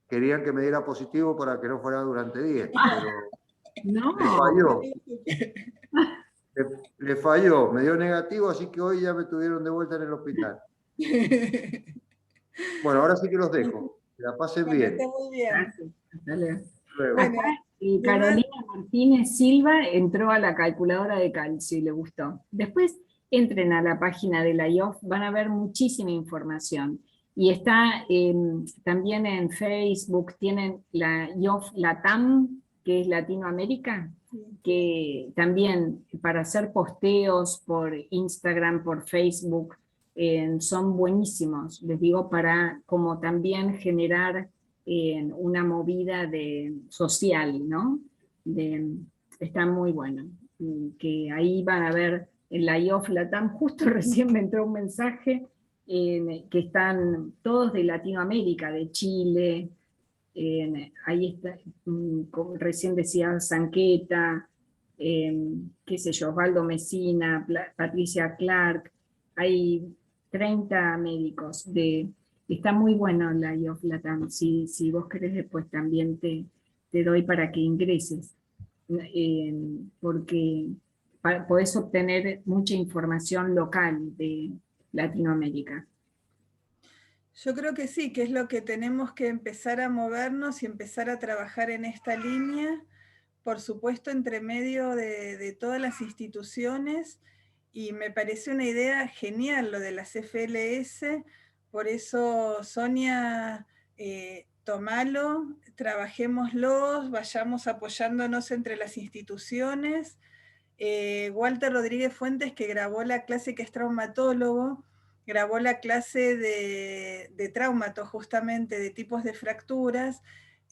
Querían que me diera positivo para que no fuera durante 10, pero No, le falló. Le falló, me dio negativo, así que hoy ya me tuvieron de vuelta en el hospital. Bueno, ahora sí que los dejo. Que la pasen Bueno, bien. está muy bien. gracias. Hasta luego. Luego. Bueno, Acá, Carolina Martínez Silva entró a la calculadora de calcio y le gustó. Después entren a la página de la IOF, van a ver muchísima información. Y está también en Facebook, tienen la IOF Latam, que es Latinoamérica, que también para hacer posteos por Instagram, por Facebook, son buenísimos, les digo, para como también generar una movida social, ¿no? Está muy bueno. Que ahí van a ver en la IOF Latam, justo recién me entró un mensaje que están todos de Latinoamérica, de Chile, ahí está, como recién decía Sanqueta, qué sé yo, Osvaldo Mesina, Patricia Clark, hay 30 médicos está muy bueno la IOF Latam. Si vos querés después también te doy para que ingreses, porque podés obtener mucha información local de Latinoamérica. yo creo que sí, que es lo que tenemos que empezar a movernos y empezar a trabajar en esta línea, por supuesto entre medio de todas las instituciones, y me parece una idea genial lo de las FLS, por eso Sonia, tomalo, trabajémoslos, vayamos apoyándonos entre las instituciones. Walter Rodríguez Fuentes, que grabó la clase, que es traumatólogo, grabó la clase de traumato justamente, de tipos de fracturas,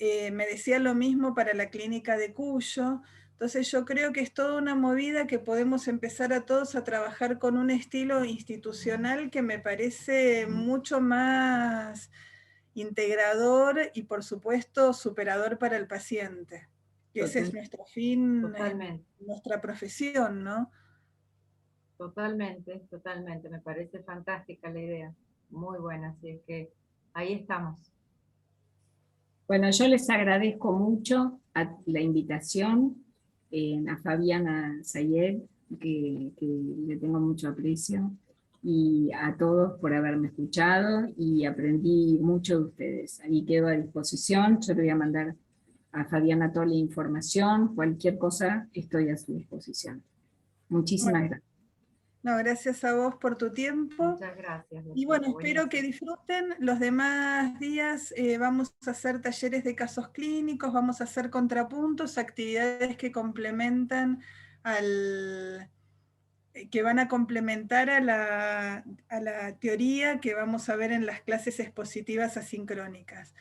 me decía lo mismo para la clínica de Cuyo. Entonces yo creo que es toda una movida que podemos empezar a todos a trabajar con un estilo institucional que me parece mucho más integrador y por supuesto superador para el paciente. Que ese es nuestro fin, nuestra profesión, ¿no? Totalmente, totalmente. Me parece fantástica la idea. Muy buena, así es que ahí estamos. Bueno, yo les agradezco mucho la invitación, a Fabiana Sayed, que le tengo mucho aprecio, y a todos por haberme escuchado, y aprendí mucho de ustedes. Ahí quedo a disposición, yo le voy a mandar a Fabiana toda la información, cualquier cosa estoy a su disposición. Muchísimas gracias. No, gracias a vos por tu tiempo. Muchas gracias. Y bueno, espero que disfruten. Los demás días vamos a hacer talleres de casos clínicos, vamos a hacer contrapuntos, actividades que complementan que van a complementar a la teoría que vamos a ver en las clases expositivas asincrónicas.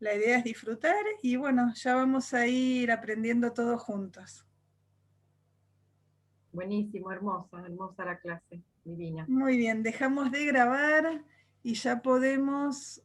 La idea es disfrutar y bueno, ya vamos a ir aprendiendo todos juntos. Buenísimo, hermosa, hermosa la clase, divina. Muy bien, dejamos de grabar y ya podemos